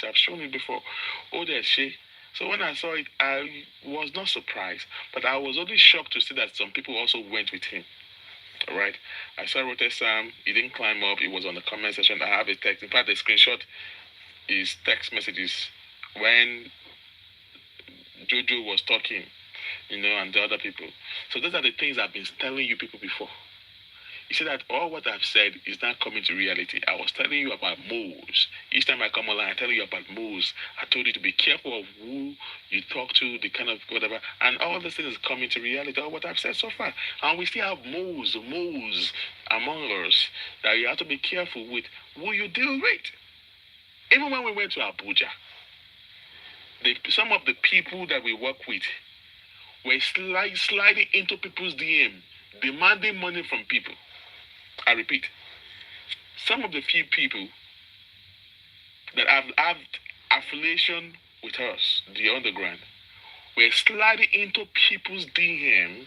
I've shown it before. Oh, there's she. So when I saw it, I was not surprised, but I was only shocked to see that some people also went with him. All right. I saw Rote Sam. He didn't climb up. It was on the comment section. I have a text. In fact, the screenshot is text messages when Jojo was talking, and the other people. So those are the things I've been telling you people before. You see that all what I've said is not coming to reality. I was telling you about moles. Each time I come online, I tell you about moles. I told you to be careful of who you talk to, the kind of whatever, and all these things is coming to reality. All what I've said so far, and we still have moles among us that you have to be careful with who you deal with. Even when we went to Abuja, some of the people that we work with were sliding into people's DM, demanding money from people. I repeat, some of the few people that have had affiliation with us, the underground, were sliding into people's DM,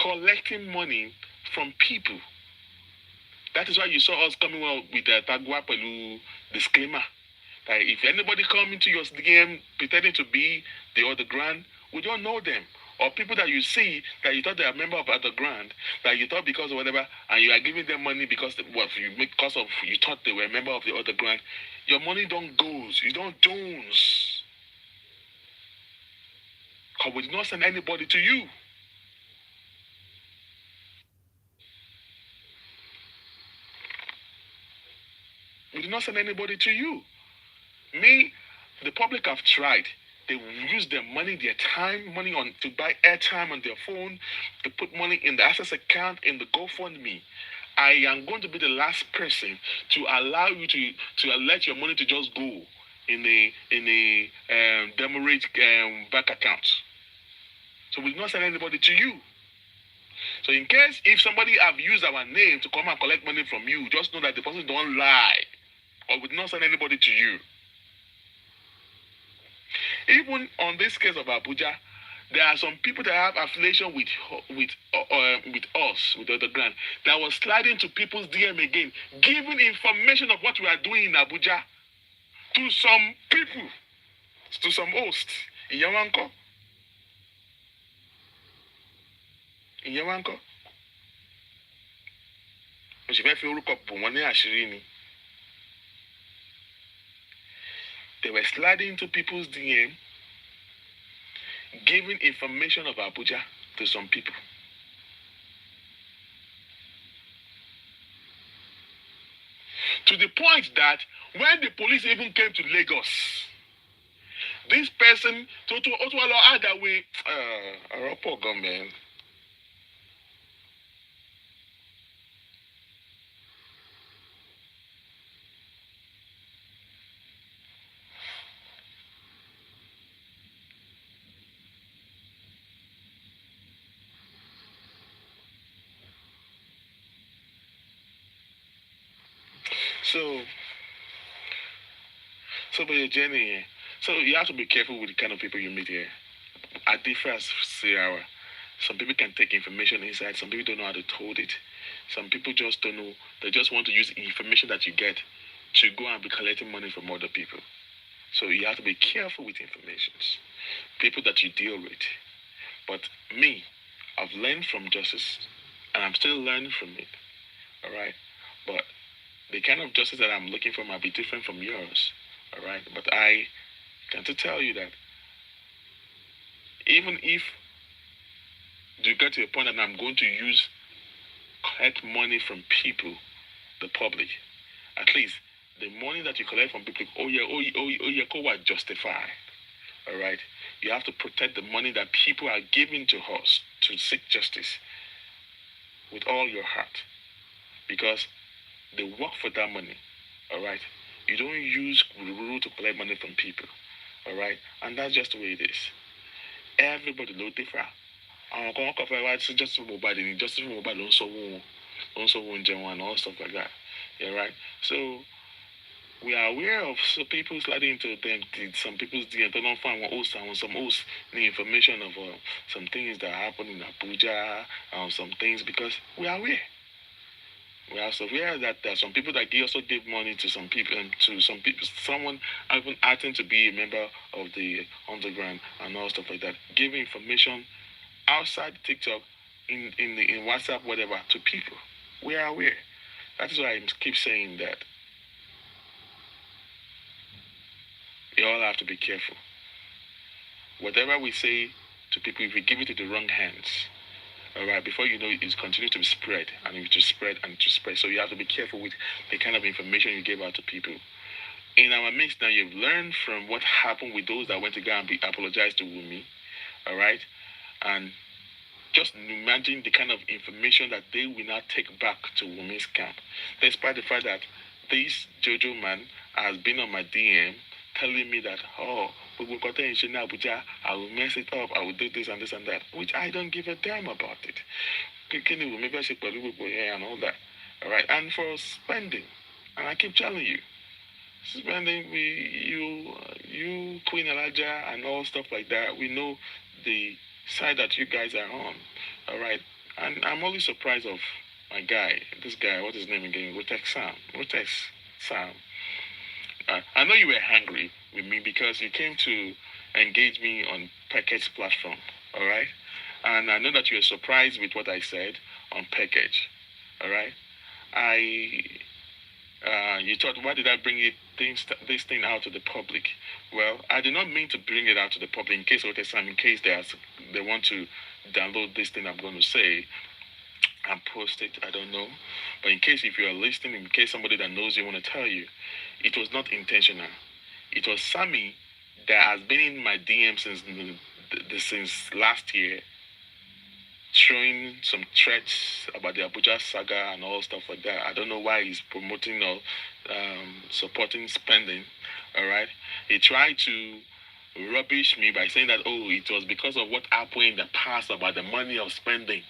collecting money from people. That is why you saw us coming out with the Tagwa Pelu disclaimer that if anybody come into your DM pretending to be the underground, we don't know them. Or people that you see that you thought they are a member of underground, that you thought because of whatever, and you are giving them money because you thought they were a member of the underground, your money don't goes, you don't jones. Because we did not send anybody to you. We did not send anybody to you. Me, the public have tried. They use their money, their time, money on to buy airtime on their phone, to put money in the access account, in the GoFundMe. I am going to be the last person to allow you to let your money to just go in a demurrage bank account. So we do not send anybody to you. So in case if somebody have used our name to come and collect money from you, just know that the person don't lie, or we do not send anybody to you. Even on this case of Abuja, there are some people that have affiliation with us, with the underground, that was sliding to people's DM again, giving information of what we are doing in Abuja to some people, to some hosts. Iyawanko. Iyawanko. They were sliding into people's DM, giving information of Abuja to some people. To the point that when the police even came to Lagos, this person, Toto Otwalo Adaway, poor man. So by your journey here. So you have to be careful with the kind of people you meet here. At different Sierra, some people can take information inside, some people don't know how to hold it. Some people just don't know. They just want to use information that you get to go and be collecting money from other people. So you have to be careful with information. People that you deal with. But me, I've learned from justice and I'm still learning from it. Alright? But the kind of justice that I'm looking for might be different from yours. Alright? But I can to tell you that even if you get to a point that I'm going to collect money from people, the public, at least the money that you collect from people, justify. Alright? You have to protect the money that people are giving to us to seek justice with all your heart. Because they work for that money. Alright? You don't use rule to collect money from people. Alright? And that's just the way it is. Everybody knows different. I'm going to cover just Mohbad and just Mohbad also won't and all stuff like that. Yeah, right? So we are aware of people sliding into them, some people's DM, they don't find some hosts, the information of some things that happen in Abuja, some things, because we are aware. We also hear that there are some people that also give money to some people and to some people. Someone even acting to be a member of the underground and all stuff like that, giving information outside TikTok, in WhatsApp, whatever, to people. We are aware. That is why I keep saying that we all have to be careful. Whatever we say to people, if we give it to the wrong hands, all right, before you know it, it's continuing to spread and it to spread and to spread. So you have to be careful with the kind of information you give out to people. In our midst now, you've learned from what happened with those that went to go and apologize to Wumi, all right, and just imagine the kind of information that they will now take back to Wumi's camp, despite the fact that this Jojo man has been on my DM telling me that, oh, we will go to Abuja, I will mess it up, I will do this and this and that, which I don't give a damn about it. Maybe I should and all that. All right, and for spending, and I keep telling you, spending you Queen Elijah and all stuff like that, we know the side that you guys are on. All right, and I'm always surprised of my guy, this guy, what's his name again? Rotex Sam. I know you were angry with me because you came to engage me on Package platform. All right, and I know that you were surprised with what I said on Package. All right, I you thought, why did I bring this thing out to the public? Well, I did not mean to bring it out to the public in case in case they want to download this thing I'm going to say and post it. I don't know, but in case if you are listening, in case somebody that knows you want to tell you, it was not intentional. It was Sammy that has been in my DM since last year, showing some threats about the Abuja saga and all stuff like that. I don't know why he's promoting or supporting spending. All right, he tried to rubbish me by saying that, oh, it was because of what happened in the past about the money of spending.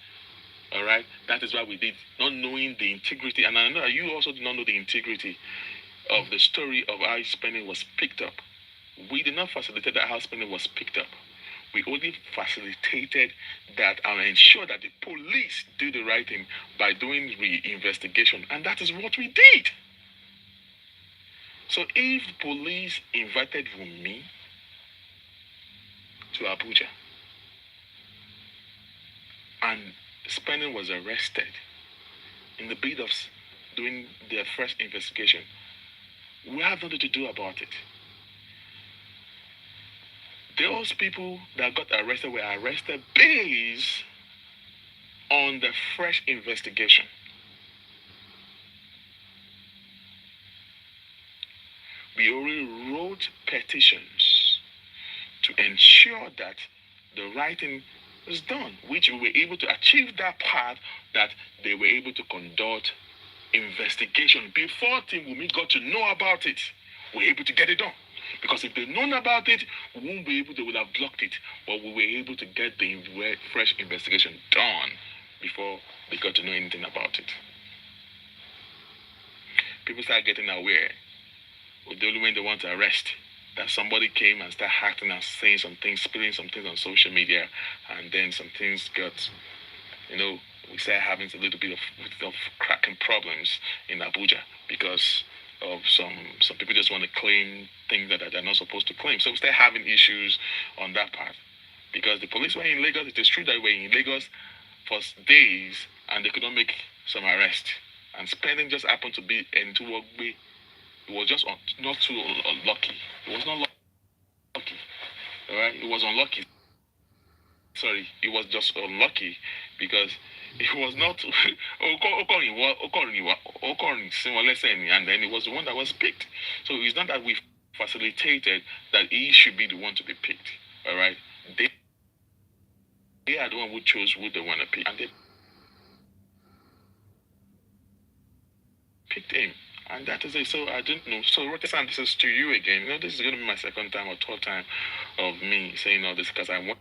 All right, that is why we did, not knowing the integrity. And I know you also did not know the integrity of the story of how spending was picked up. We did not facilitate that how spending was picked up. We only facilitated that and ensured that the police do the right thing by doing re-investigation. And that is what we did. So if police invited me to Abuja and Spending was arrested in the bid of doing their first investigation, we have nothing to do about it. Those people that got arrested were arrested based on the fresh investigation. We already wrote petitions to ensure that the right thing was done, which we were able to achieve that part, that they were able to conduct investigation before Team Wumi got to know about it. We were able to get it done. Because if they'd known about it, we won't be able, they would have blocked it. But we were able to get the fresh investigation done before they got to know anything about it. People start getting aware. The only way they want to arrest, that somebody came and started acting and saying some things, spilling some things on social media, and then some things got, we started having a little bit of cracking problems in Abuja because of some people just want to claim things that they're not supposed to claim. So we started having issues on that part because the police were in Lagos. It is true that we were in Lagos for days and they could not make some arrest. And Spending just happened to be in Tuwogbe. It was just not too unlucky. It was not lucky. All right? It was unlucky. Sorry, it was just unlucky because it was not and then it was the one that was picked. So it's not that we facilitated that he should be the one to be picked. All right? They are the one who chose who they want to pick. And they picked him. And that is it. So I didn't know. So Rotesan, this is to you again. This is going to be my second time or third time of me saying all this because I want.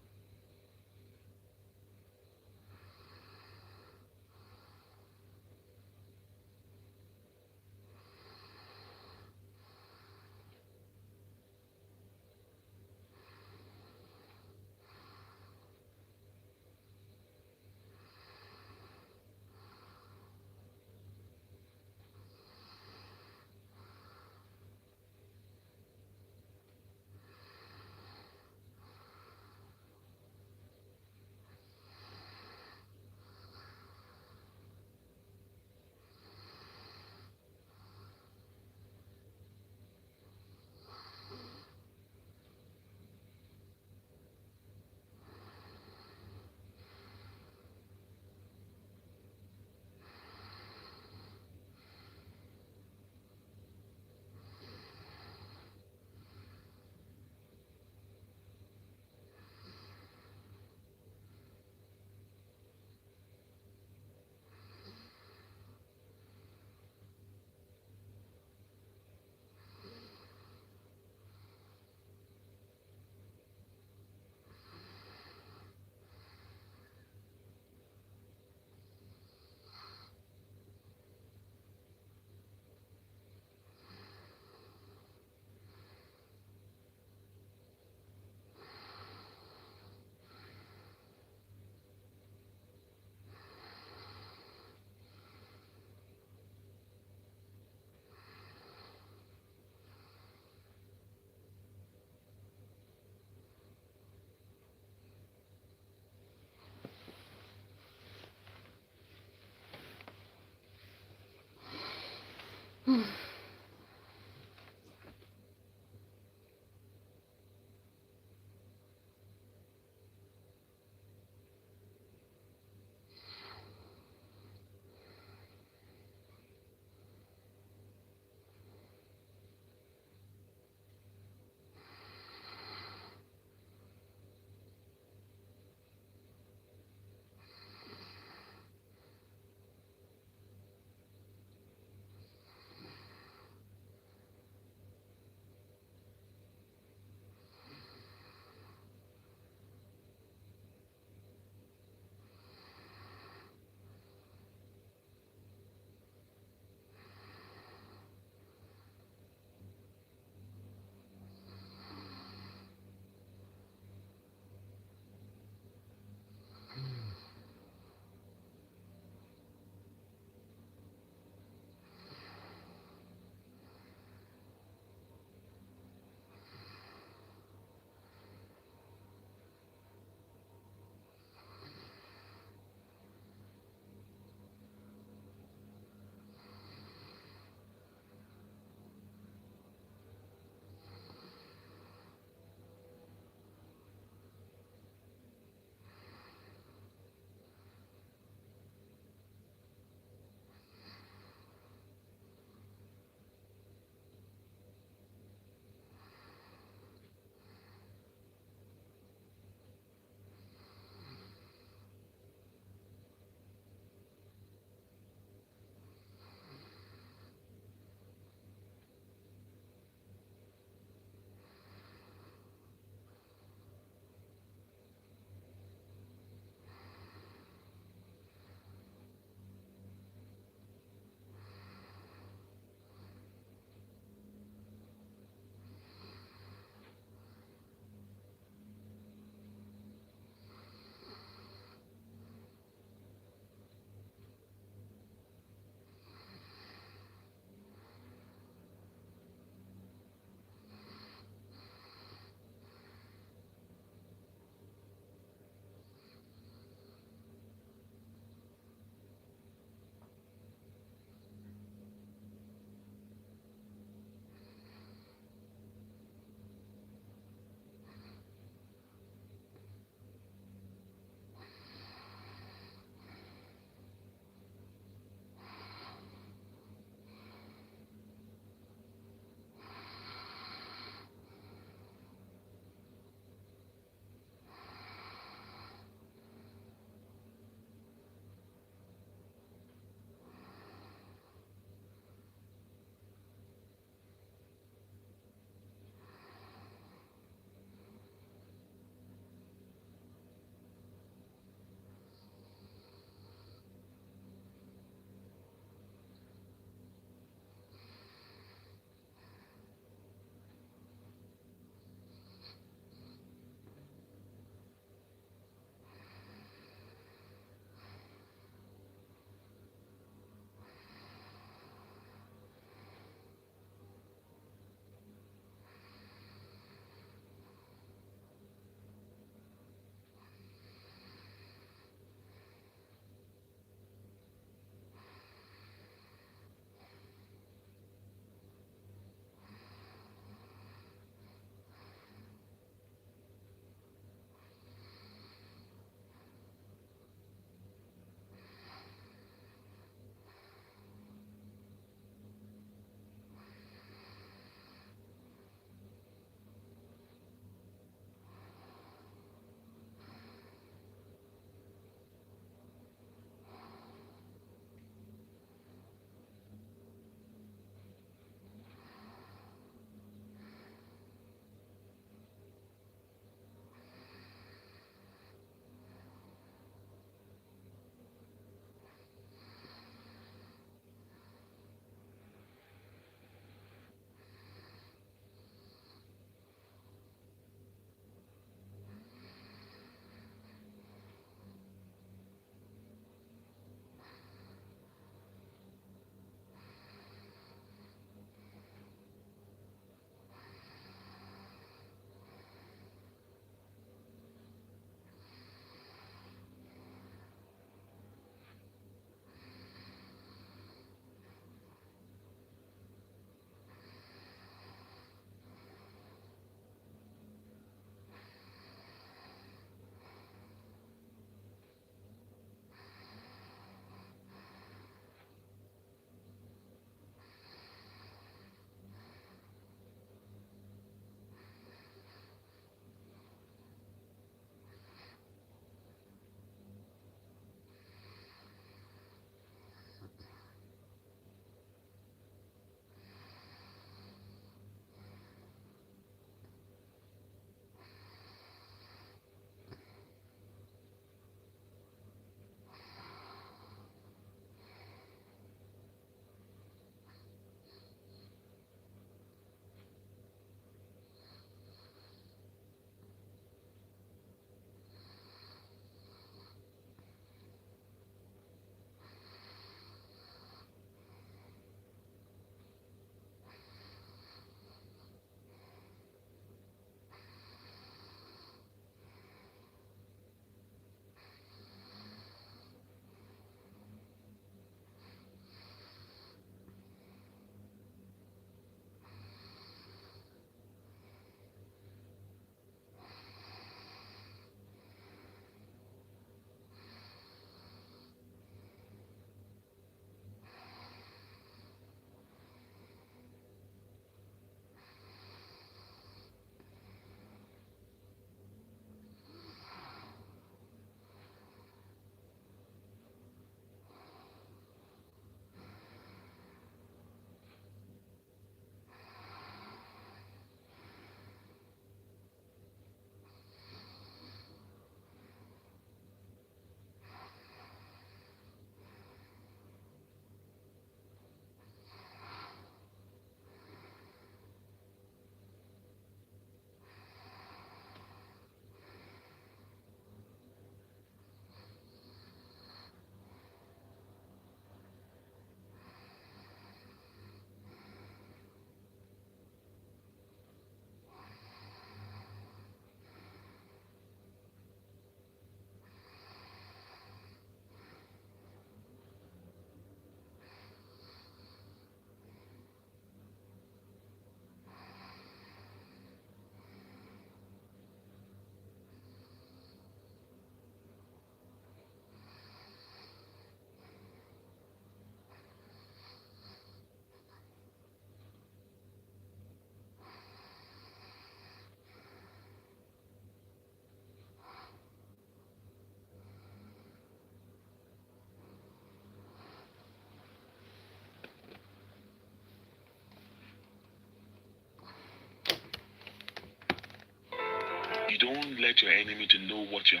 you don't let your enemy to know what you're.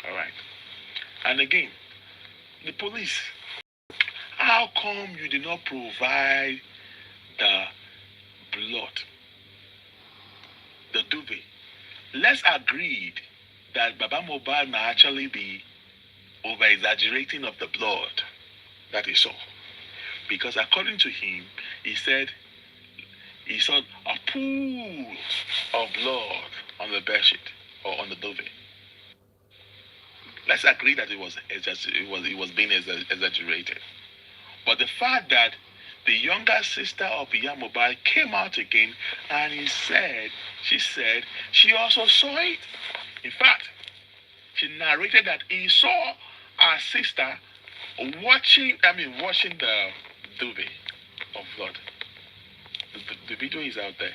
All right. And again, the police. How come you did not provide the blood, the duvet? Let's agree that Baba Mohbad may actually be over exaggerating of the blood that he saw. Because according to him, he said he saw a pool of blood on the bedsheet or on the duvet. Let's agree that it was being exaggerated. But the fact that the younger sister of Mohbad came out again and she said she also saw it. In fact, she narrated that he saw her sister washing the duvet of blood. The video is out there.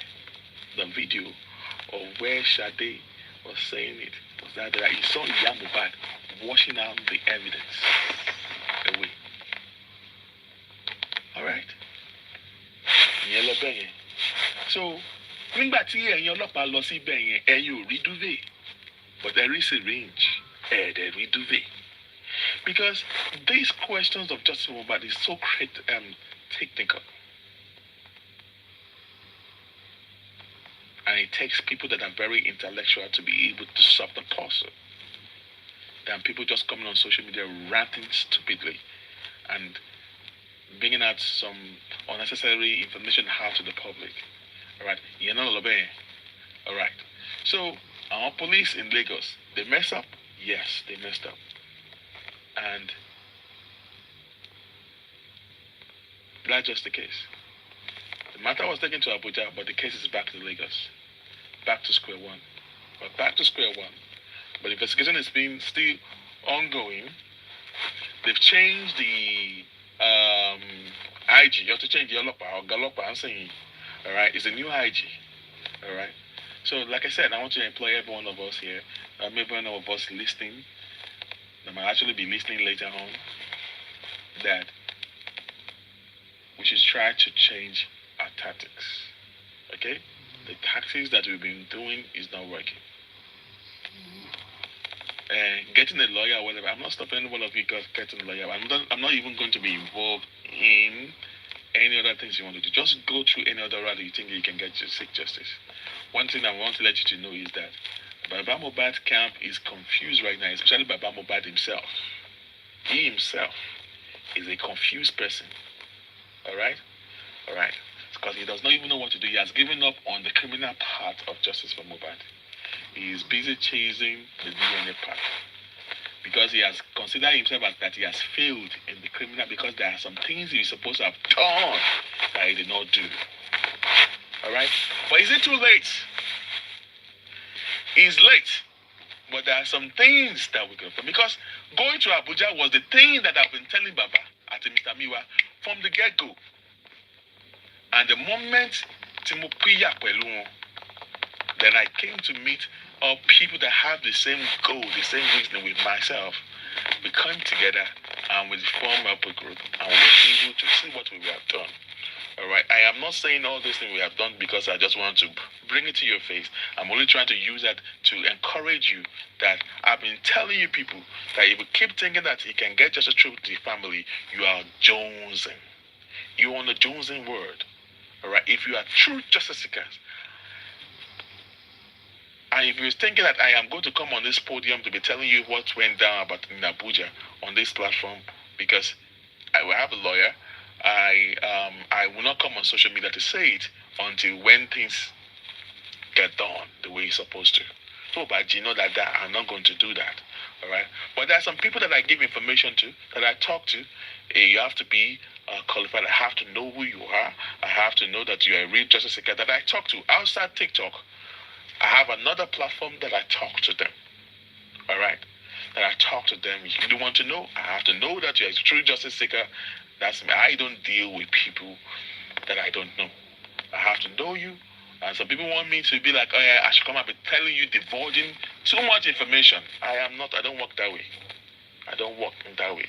The video of where Sade was saying it was that he saw Mohbad washing out the evidence away. Alright? So, nígbà tí ẹ̀yin ọlọ́pàá lọ síbẹ̀ yẹn, ẹ̀yin ò rí duvet. But there is a range. There is duvet. Because these questions of justice for Mohbad is so technical. And it takes people that are very intellectual to be able to solve the puzzle. Than people just coming on social media ranting stupidly and bringing out some unnecessary information out to the public. Alright, alright. So, our police in Lagos, they mess up? Yes, they messed up. And that's just the case. The matter was taken to Abuja, but the case is back to Lagos. Back to square one. But back to square one. But the investigation is being still ongoing. They've changed the IG. You have to change the Aloba or Galopa. I'm saying, all right, it's a new IG. All right. So, like I said, I want to employ every one of us here. Every one of us listening. That might actually be listening later on. That we should try to change our tactics. Okay? The tactics that we've been doing is not working. Getting a lawyer or whatever, I'm not stopping any one of you guys getting a lawyer. I'm not even going to be involved in any other things you want to do. Just go through any other route you think you can get to seek justice. One thing I want to let you to know is that Baba Mohbad camp is confused right now, especially Baba Mohbad himself. He himself is a confused person. Alright? Alright. Because he does not even know what to do. He has given up on the criminal part of justice for Mohbad. He is busy chasing the DNA part. Because he has considered himself as that he has failed in the criminal because there are some things he is supposed to have done that he did not do. Alright? But is it too late? It's late. But there are some things that we can do. Because going to Abuja was the thing that I've been telling Baba at Mr. Miwa from the get-go. And the moment then I came to meet people that have the same goal, the same reasoning with myself. We come together and we form up a group and we were able to see what we have done. Alright, I am not saying all these things we have done because I just want to bring it to your face. I'm only trying to use that to encourage you that I've been telling you people that if you keep thinking that you can get justice through the family, you are jonesing. You're on the jonesing word. Alright, if you are true justice seekers, and if you're thinking that I am going to come on this podium to be telling you what went down about in Abuja on this platform, because I will have a lawyer, I will not come on social media to say it until when things get done the way it's supposed to. So, but you know that I'm not going to do that. All right. But there are some people that I give information to, that I talk to. You have to be qualified. I have to know who you are. I have to know that you're a real justice seeker that I talk to outside TikTok. I have another platform that I talk to them. All right. That I talk to them. If you want to know, I have to know that you're a true justice seeker. That's me. I don't deal with people that I don't know. I have to know you. And some people want me to be like, oh yeah, I should come up and telling you, divulging too much information. I am not. I don't work that way. I don't work in that way.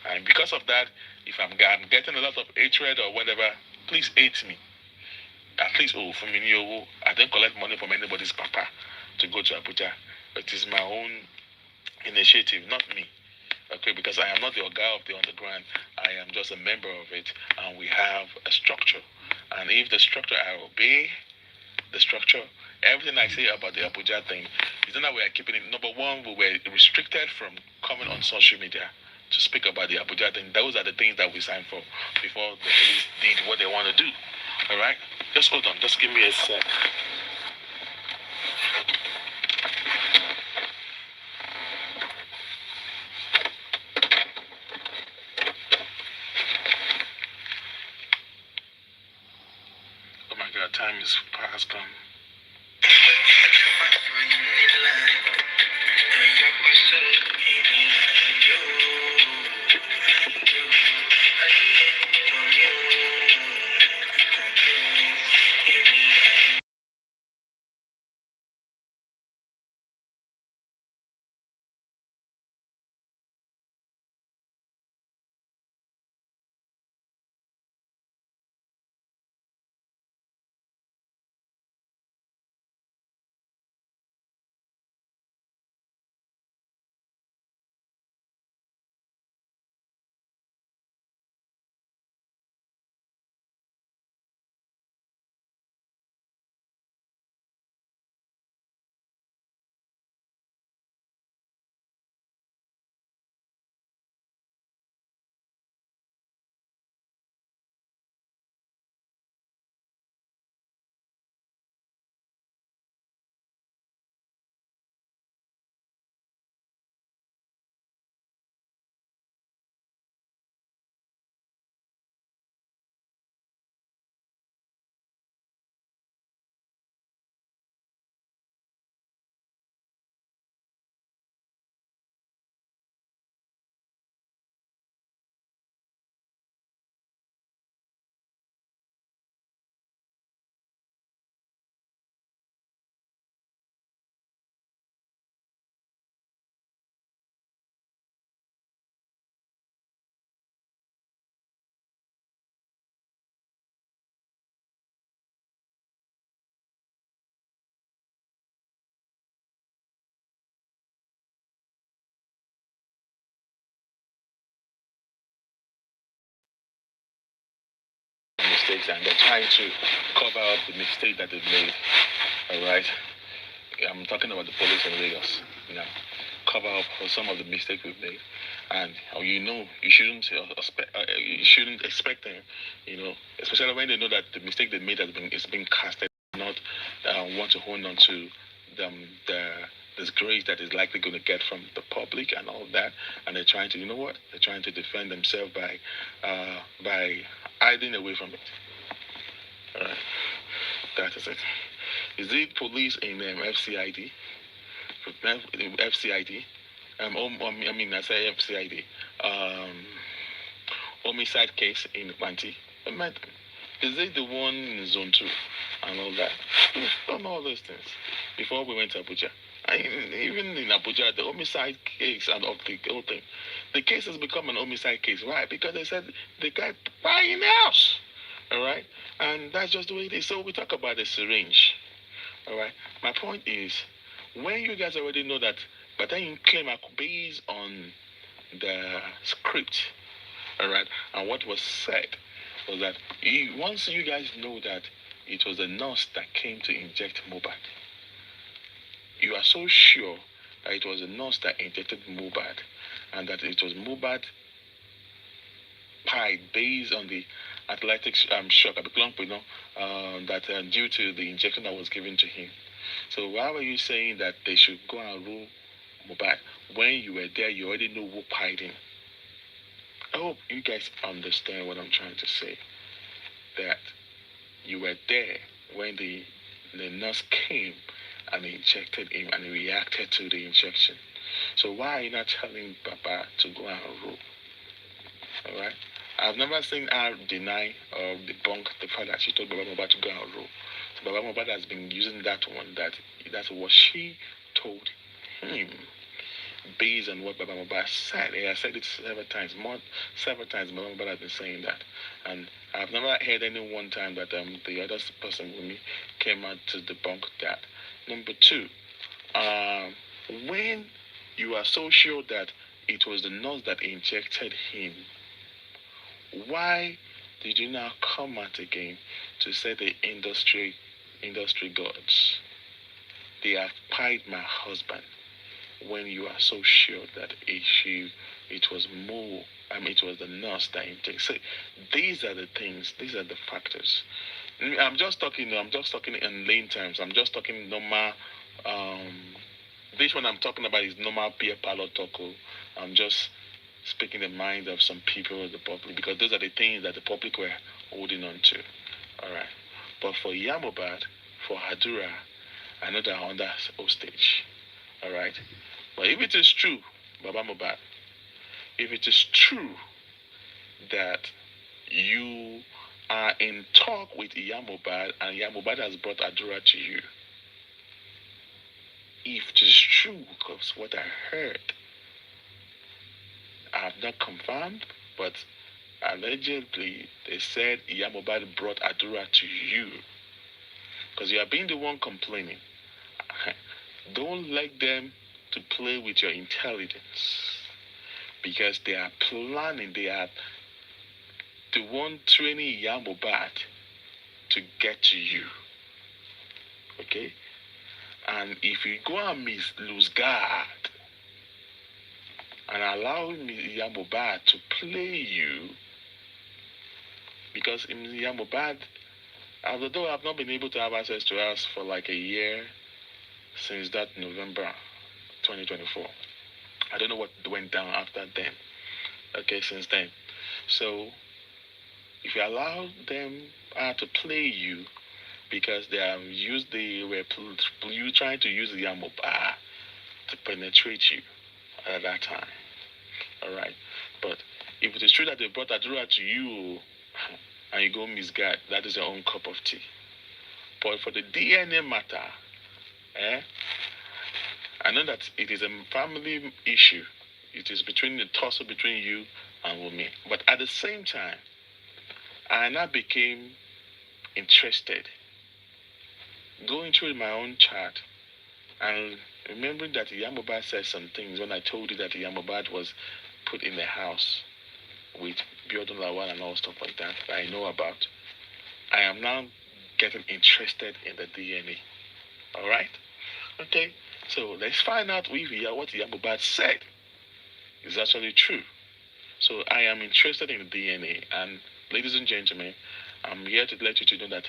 And because of that, if I'm getting a lot of hatred or whatever, please hate me. At least, for me, I don't collect money from anybody's papa. to go to Abuja. It is my own initiative, not me. Okay, because I am not the guy of the underground. I am just a member of it, and we have a structure. And if the structure, I obey the structure. Everything I say about the Abuja thing is not that we are keeping it. Number one, we were restricted from coming on social media to speak about the Abuja thing. Those are the things that we signed for before the police did what they want to do. All right, just hold on. Just give me a sec. Oh my God, time is past gone. Mistakes, and they're trying to cover up the mistake that they've made. All right, I'm talking about the police in Lagos. Cover up for some of the mistakes we've made, and you shouldn't expect them. Especially when they know that the mistake they made is being casted, not want to hold on to the disgrace that is likely going to get from the public and all that, and they're trying to, they're trying to defend themselves by hiding away from it. All right, that is it. Is it police in FCID? FCID? I say FCID. Homicide case in Banti. Is it the one in Zone 2 and all that? We've done all those things before we went to Abuja. Even in Abuja, the homicide case and of the whole thing, the case has become an homicide case. Why? Because they said the guy buying the house. All right, and that's just the way it is. So we talk about the syringe. All right. My point is, when you guys already know that, but then you claim based on the script, all right, and what was said was that once you guys know that it was a nurse that came to inject Mohbad, you are so sure that it was a nurse that injected Mohbad, and that it was Mohbad died based on the athletic shock, that due to the injection that was given to him. So why were you saying that they should go and rule Mohbad when you were there? You already know who pied him. I hope you guys understand what I'm trying to say. That you were there when the nurse came and injected him and he reacted to the injection. So why are you not telling Baba to go and rule? All right. I've never seen her deny or debunk the fact that she told Baba Mohbad to go and rule. So Baba Mohbad has been using that one, that's what she told him, based on what Baba Mohbad said. He has said it several times. Baba Mohbad has been saying that. And I've never heard any one time that the other person with me came out to debunk that. Number two, Um, when you are so sure that it was the nurse that injected him, why did you now come out again to say the industry gods? They have pied my husband when you are so sure that it was more, it was the nurse that injected. So these are the things, these are the factors. I'm just talking in lane terms. I'm just talking normal. Um, this one I'm talking about is normal beer parlor talk. I'm just speaking the mind of some people of the public because those are the things that the public were holding on to. All right. But for Yamobad, for Adura, I know they're under hostage. All right. But if it is true, Baba Mohbad, if it is true that you are in talk with Yamobad and Yamobad has brought Adura to you, if it is true, because what I heard, I have not confirmed, but allegedly they said Yamobad brought Adura to you because you are being the one complaining. Don't let them to play with your intelligence because they are planning, they are the one training Yamobad to get to you. Okay? And if you go and lose guard and allow Yamobad to play you, because in Yamobad, although I've not been able to have access to us for like a year since that November 2024. I don't know what went down after then. Okay, since then. So if you allow them to play you because they were trying to use the Yamobad to penetrate you at that time. Alright. But if it is true that they brought Adura to you and you go misguide, that is your own cup of tea. But for the DNA matter, I know that it is a family issue. It is between the tussle between you and Wumi. But at the same time, I now became interested, going through my own chart and remembering that Yamobad said some things when I told you that Yamobad was put in the house with Biodun Lawal and all stuff like that I know about. I am now getting interested in the DNA. Alright? Okay? So let's find out if what Yamobad said is actually true. So I am interested in the DNA, and ladies and gentlemen, I'm here to let you to know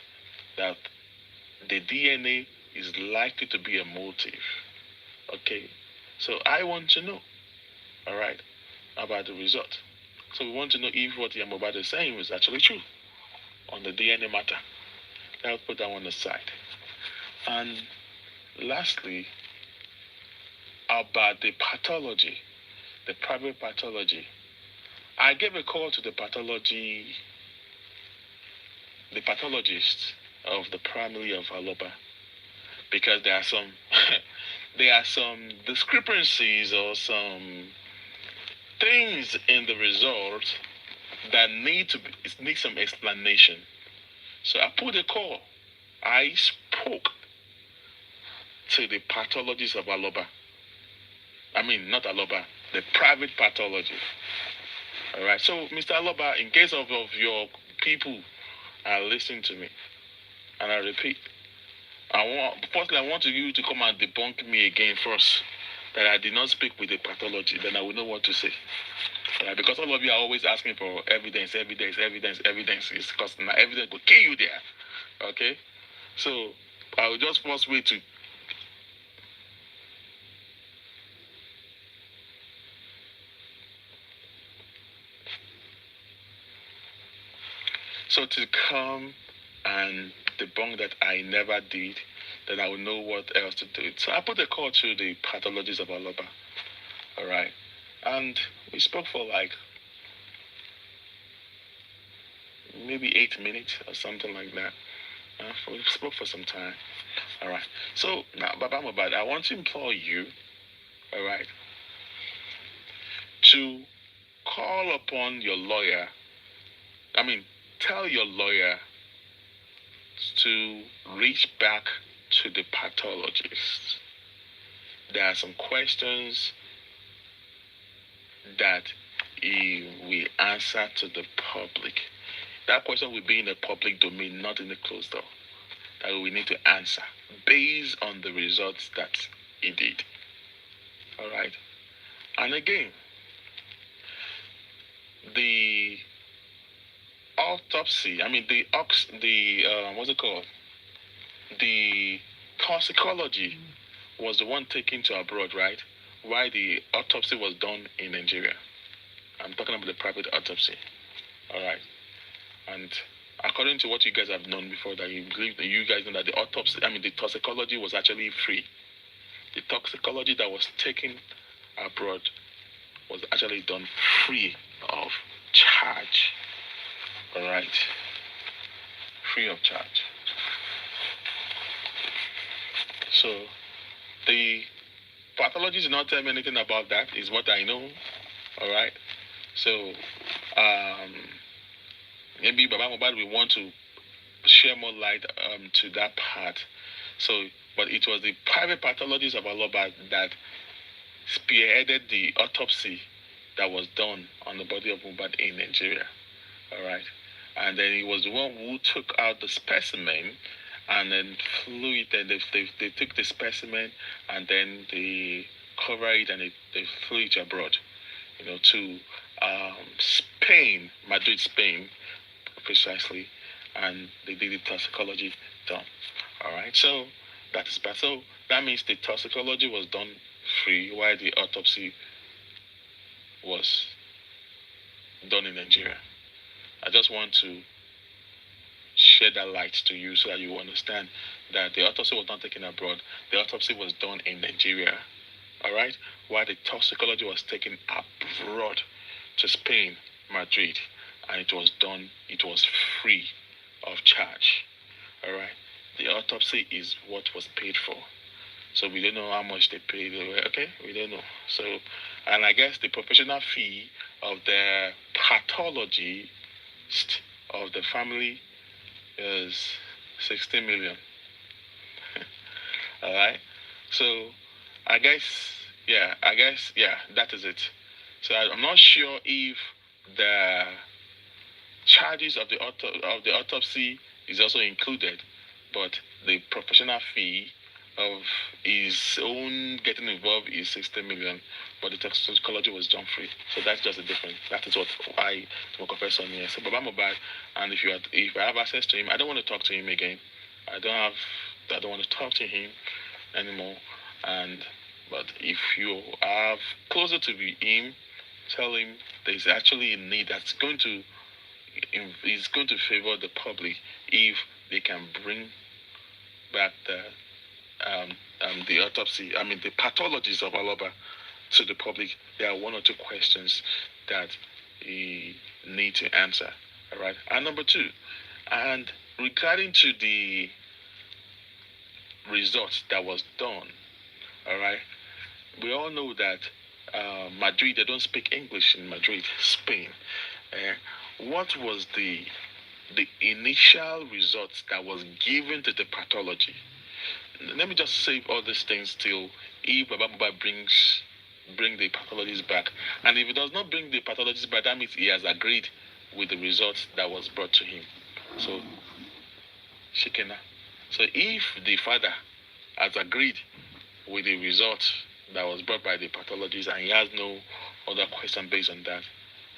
that the DNA is likely to be a motive. Okay? So I want to know, alright, about the result. So we want to know if what Yamobad is saying is actually true on the DNA matter. I'll put that one aside. And lastly, about the pathology, the private pathology. I gave a call to the pathologist of the primary of Aloba because there are some there are some discrepancies or some things in the result that need some explanation. So I put a call. I spoke to the pathologist of Aloba. I mean, not Aloba, the private pathology. All right. So, Mr. Aloba, in case of your people are listening to me, and I repeat, firstly, I want you to come and debunk me again first that I did not speak with the pathology. Then I will know what to say. Because all of you are always asking for evidence. It's because now evidence will kill you there. Okay? So, I will just first wait to. So, to come and debunk that I never did, then I will know what else to do. So, I put a call to the pathologist of Aloba. All right. And we spoke for like maybe 8 minutes or something like that. We spoke for some time. All right. So now, Baba Mohbad, I want to implore you, all right, to call upon your lawyer. I mean, tell your lawyer to reach back to the pathologist there are some questions that he will answer to the public. That question will be in the public domain, not in the closed door. That we need to answer based on the results that he did. All right. And again, the autopsy. I mean, what's it called? The toxicology was the one taken to abroad, right? Why the autopsy was done in Nigeria. I'm talking about the private autopsy. All right. And according to what you guys have known before, that you believe that you guys know that the autopsy, I mean, the toxicology was actually free. The toxicology that was taken abroad was actually done free of charge. All right. Free of charge. So the pathology did not tell me anything about that, is what I know. All right. So maybe Baba Mohbad will want to share more light to that part. So, but it was the private pathologists of Aloba that spearheaded the autopsy that was done on the body of Mohbad in Nigeria. All right. And then he was the one who took out the specimen and then flew it, and they took the specimen and then they covered it and they flew it abroad, to Spain, Madrid, Spain, precisely, and they did the toxicology done. All right, so that is bad. So that means the toxicology was done free, while the autopsy was done in Nigeria. I just want to shed that light to you so that you understand that the autopsy was not taken abroad. The autopsy was done in Nigeria. All right, while the toxicology was taken abroad to Spain, Madrid, and it was done. It was free of charge. All right, the autopsy is what was paid for. So we don't know how much they paid. Okay, we don't know. So, and I guess the professional fee of the pathologist of the family is 60 million. All right. So, I guess, yeah, that is it. So I'm not sure if the charges of the autopsy is also included, but the professional fee of his own getting involved is 60 million, but the toxicology was done free. So that's just a difference. That is what I will confess on here. So Baba Mohbad, and if I have access to him, I don't want to talk to him again. I don't want to talk to him anymore. But if you are closer to him, tell him there's actually a need that's going to favor the public if they can bring back the autopsy, I mean the pathologies of Aloba to the public. There are one or two questions that he need to answer. All right. And number two, and regarding to the results that was done, all right, we all know that Madrid, they don't speak English in Madrid, Spain. What was the initial results that was given to the pathology? Let me just save all these things till if Baba Mohbad bring the pathologist back. And if he does not bring the pathologist back, that means he has agreed with the results that was brought to him. So, Shikena. So if the father has agreed with the results that was brought by the pathologist and he has no other question based on that,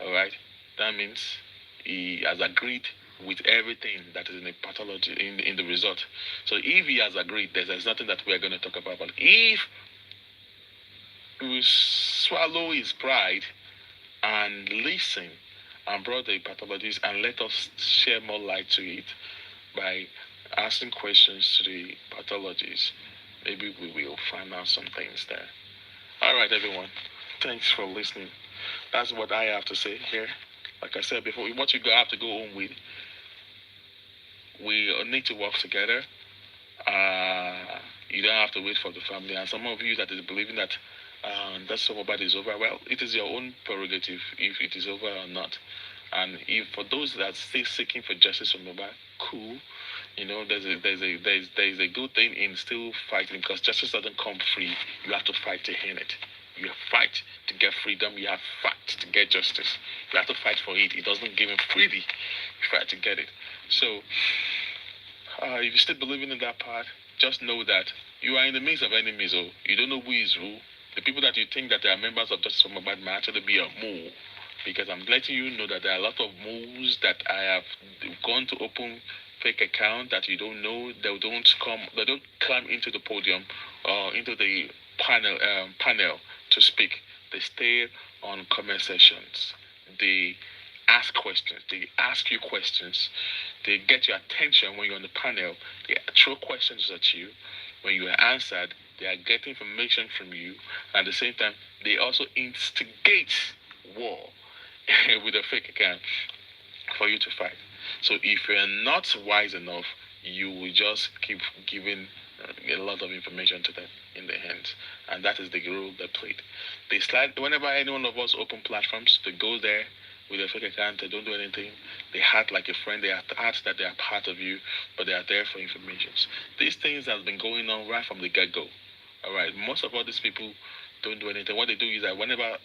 all right, that means he has agreed with everything that is in the pathology in the result. So if he has agreed, there's nothing that we are going to talk about. But if we swallow his pride and listen and brought the pathologist and let us share more light to it by asking questions to the pathologist, maybe we will find out some things there. All right, everyone. Thanks for listening. That's what I have to say here. Like I said before, what you have to go home with, we need to work together. You don't have to wait for the family. And some of you that is believing that that's Mohbad is over, well, it is your own prerogative if it is over or not. And if for those that still seeking for justice for Mohbad, cool. There's a good thing in still fighting, because justice doesn't come free. You have to fight to earn it. You fight to get freedom. You have to fight to get justice. You have to fight for it. It doesn't give it freely. You fight to get it. So, if you're still believing in that part, just know that you are in the midst of enemies. Oh, you don't know who is who. The people that you think that they are members of Justice for Mohbad might actually be a mole, because I'm letting you know that there are a lot of moles that I have gone to open fake account that you don't know. They don't climb into the podium or into the panel to speak. They stay on comment sessions. They ask questions. They ask you questions. They get your attention when you're on the panel. They throw questions at you. When you are answered, they are getting information from you. At the same time, they also instigate war with a fake account for you to fight. So if you're not wise enough, you will just keep giving a lot of information to them in their hands, and that is the role they played. They slide whenever any one of us open platforms. They go there with a fake account. They don't do anything. They act like a friend. They act that they are part of you, but they are there for information. These things have been going on right from the get-go. All right, most of all these people don't do anything. What they do is that whenever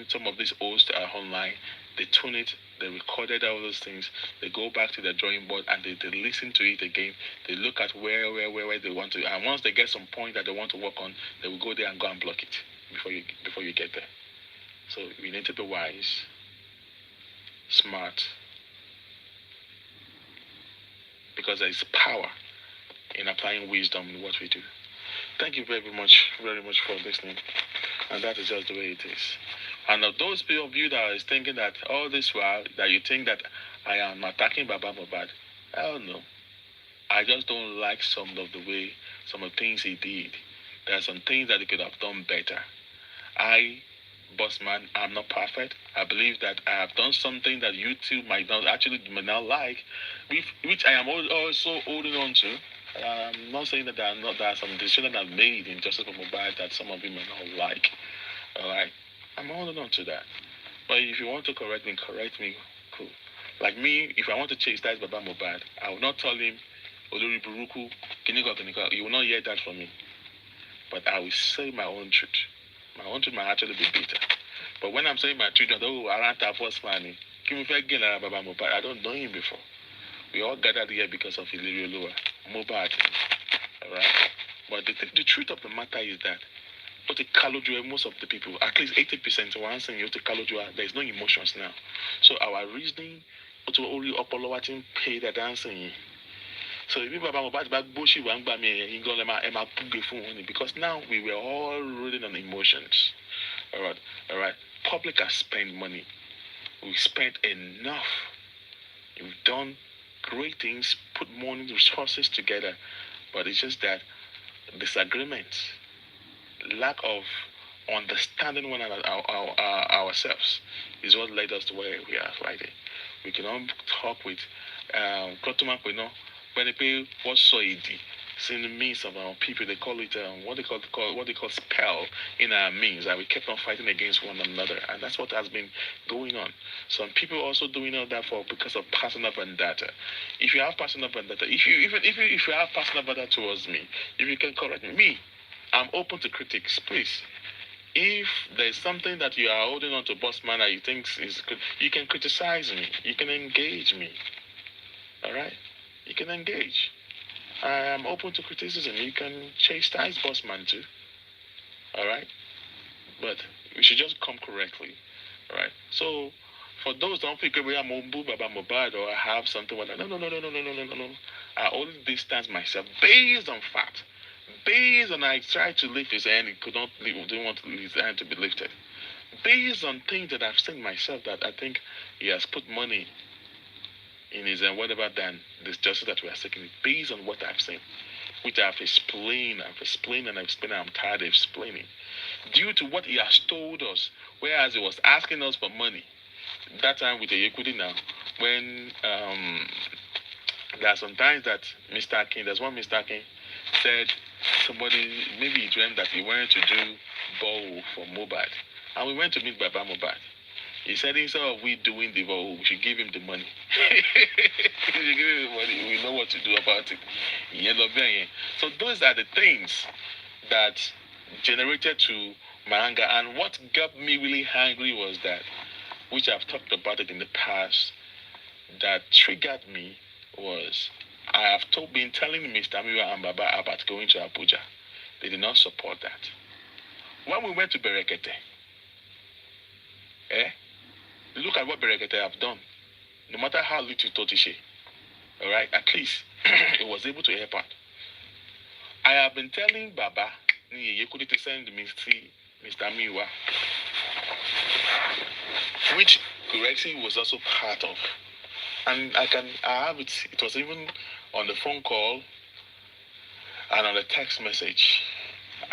some of these hosts are online, they tune it, they recorded all those things, they go back to their drawing board and they listen to it again. They look at where they want to, and once they get some point that they want to work on, they will go there and go and block it before you get there. So we need to be wise, smart, because there is power in applying wisdom in what we do. Thank you very much for listening. And that is just the way it is. And of those of you that is thinking that all this while that you think that I am attacking Baba Mohbad, hell no. I just don't like some of the way, some of the things he did. There are some things that he could have done better. Bossman, I'm not perfect. I believe that I have done something that you two might not like, which I am also holding on to. I'm not saying that there are some decisions that I've made in Justice for Mohbad that some of you may not like. Alright? I'm holding on to that. But if you want to correct me, cool. Like me, if I want to chastise Baba Mohbad, I will not tell him, Olori Buruku, Kinika. You will not hear that from me. But I will say my own truth. My own truth might actually be bitter. But when I'm saying my truth, I don't have Bossman. Baba Mohbad. I don't know him before. We all gathered here because of Aloba, Mohbad. Alright? But the truth of the matter is that most of the people, at least 80% one saying there is no emotions now. So our reasoning to only upolowating pay the dancing. So if people about bushy one by me, because now we were all rolling on emotions. Alright. Public has spent money. We spent enough. We've done great things, put money, resources together, but it's just that disagreements, lack of understanding one another, ourselves, is what led us to where we are right here. We cannot talk with when they pay what so it's in the midst of our people. They call it what they call spell in our means, and we kept on fighting against one another, and that's what has been going on. Some people also doing all that because of personal vendetta. If you have personal vendetta, if you have personal vendetta towards me, if you can correct me, I'm open to critics, please. If there's something that you are holding on to Bossman that you think is good, you can criticize me. You can engage me. Alright? You can engage. I am open to criticism. You can chastise Bossman too. Alright? But we should just come correctly. Alright? So for those don't think we are Mohbad or I have something like that. No. I only distance myself based on fact. Based on I tried to lift his hand, he didn't want his hand to be lifted. Based on things that I've seen myself that I think he has put money in his hand, whatever than this justice that we are seeking, based on what I've seen, which I've explained, I'm tired of explaining. Due to what he has told us, whereas he was asking us for money, that time with the equity now, when there are some times that there's one Mr. King said maybe he dreamed that he wanted to do ball for Mohbad. And we went to meet Baba Mohbad. He said instead of we doing the vote, we should give him the money. We should give him the money. We know what to do about it. So those are the things that generated to my anger. And what got me really angry was that, which I've talked about it in the past, that triggered me was I have been telling Mr. Miwa and Baba about going to Abuja. They did not support that. When we went to Berekete, look at what Berekete have done. No matter how little Totishe, all right, at least it was able to help out. I have been telling Baba, you could send Mr. Miwa, which correction was also part of. And I have it. It was even on the phone call and on the text message.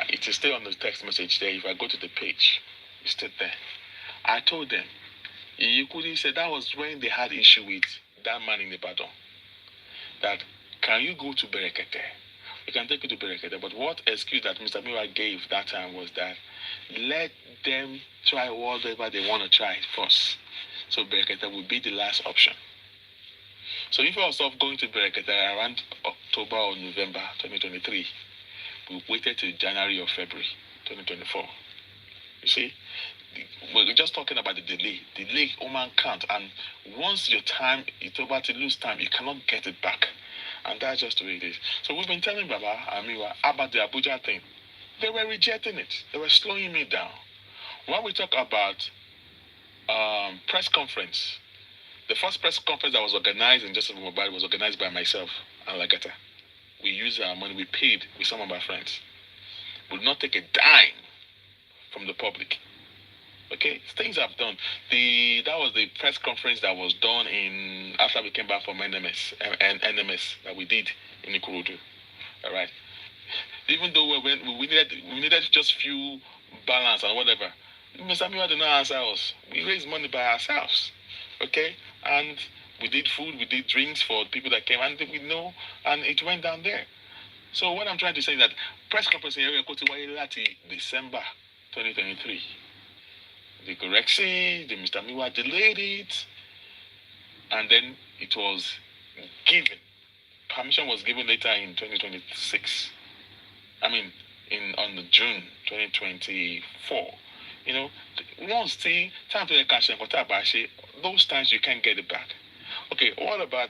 It is still on the text message there. If I go to the page, it's still there. I told them, Yikudi said that was when they had issue with that man in Ibadan. That, can you go to Berekete? We can take you to Berekete. But what excuse that Mr. Miwa gave that time was that let them try whatever they want to try first. So Berekete will be the last option. So if I was going to Berekete around October or November 2023, we waited till January or February 2024. You see? We're just talking about the delay. Delay, Oman can't. And once your time is over to lose time, you cannot get it back. And that's just the way it is. So we've been telling Baba and Miwa about the Abuja thing. They were rejecting it. They were slowing me down. When we talk about press conference, the first press conference that was organized in Justice for Mohbad was organized by myself and Lagata. We used our money, we paid with some of our friends. We did not take a dime from the public. Okay, things I've done. That was the press conference that was done after we came back from NMS that we did in Ikorodu. All right. Even though we needed just few balance and whatever, Mr. Miwa did not answer us. We raised money by ourselves. Okay, and we did food, we did drinks for people that came, and we know, and it went down there. So what I'm trying to say is that press conference in area December 2023. The correction, the Mr. Miwa delayed it, and then it was given. Permission was given later in 2026. I mean, on the June 2024. You know, once the time to the cash and those times you can't get it back. Okay, what about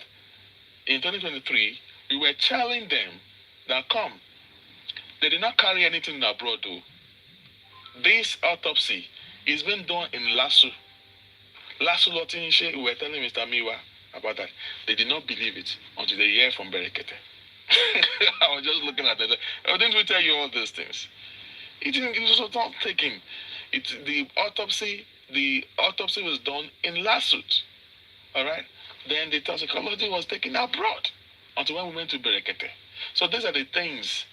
in 2023? We were telling them that come. They did not carry anything abroad though. This autopsy is being done in Lasso. Lasso Lotinshe, we were telling Mr. Miwa about that. They did not believe it until they hear from Berekete. I was just looking at that. Oh, didn't we tell you all these things? It was not taken. The autopsy was done in Lasut. All right. Then the toxicology was taken abroad until when we went to Berekete. So these are the things.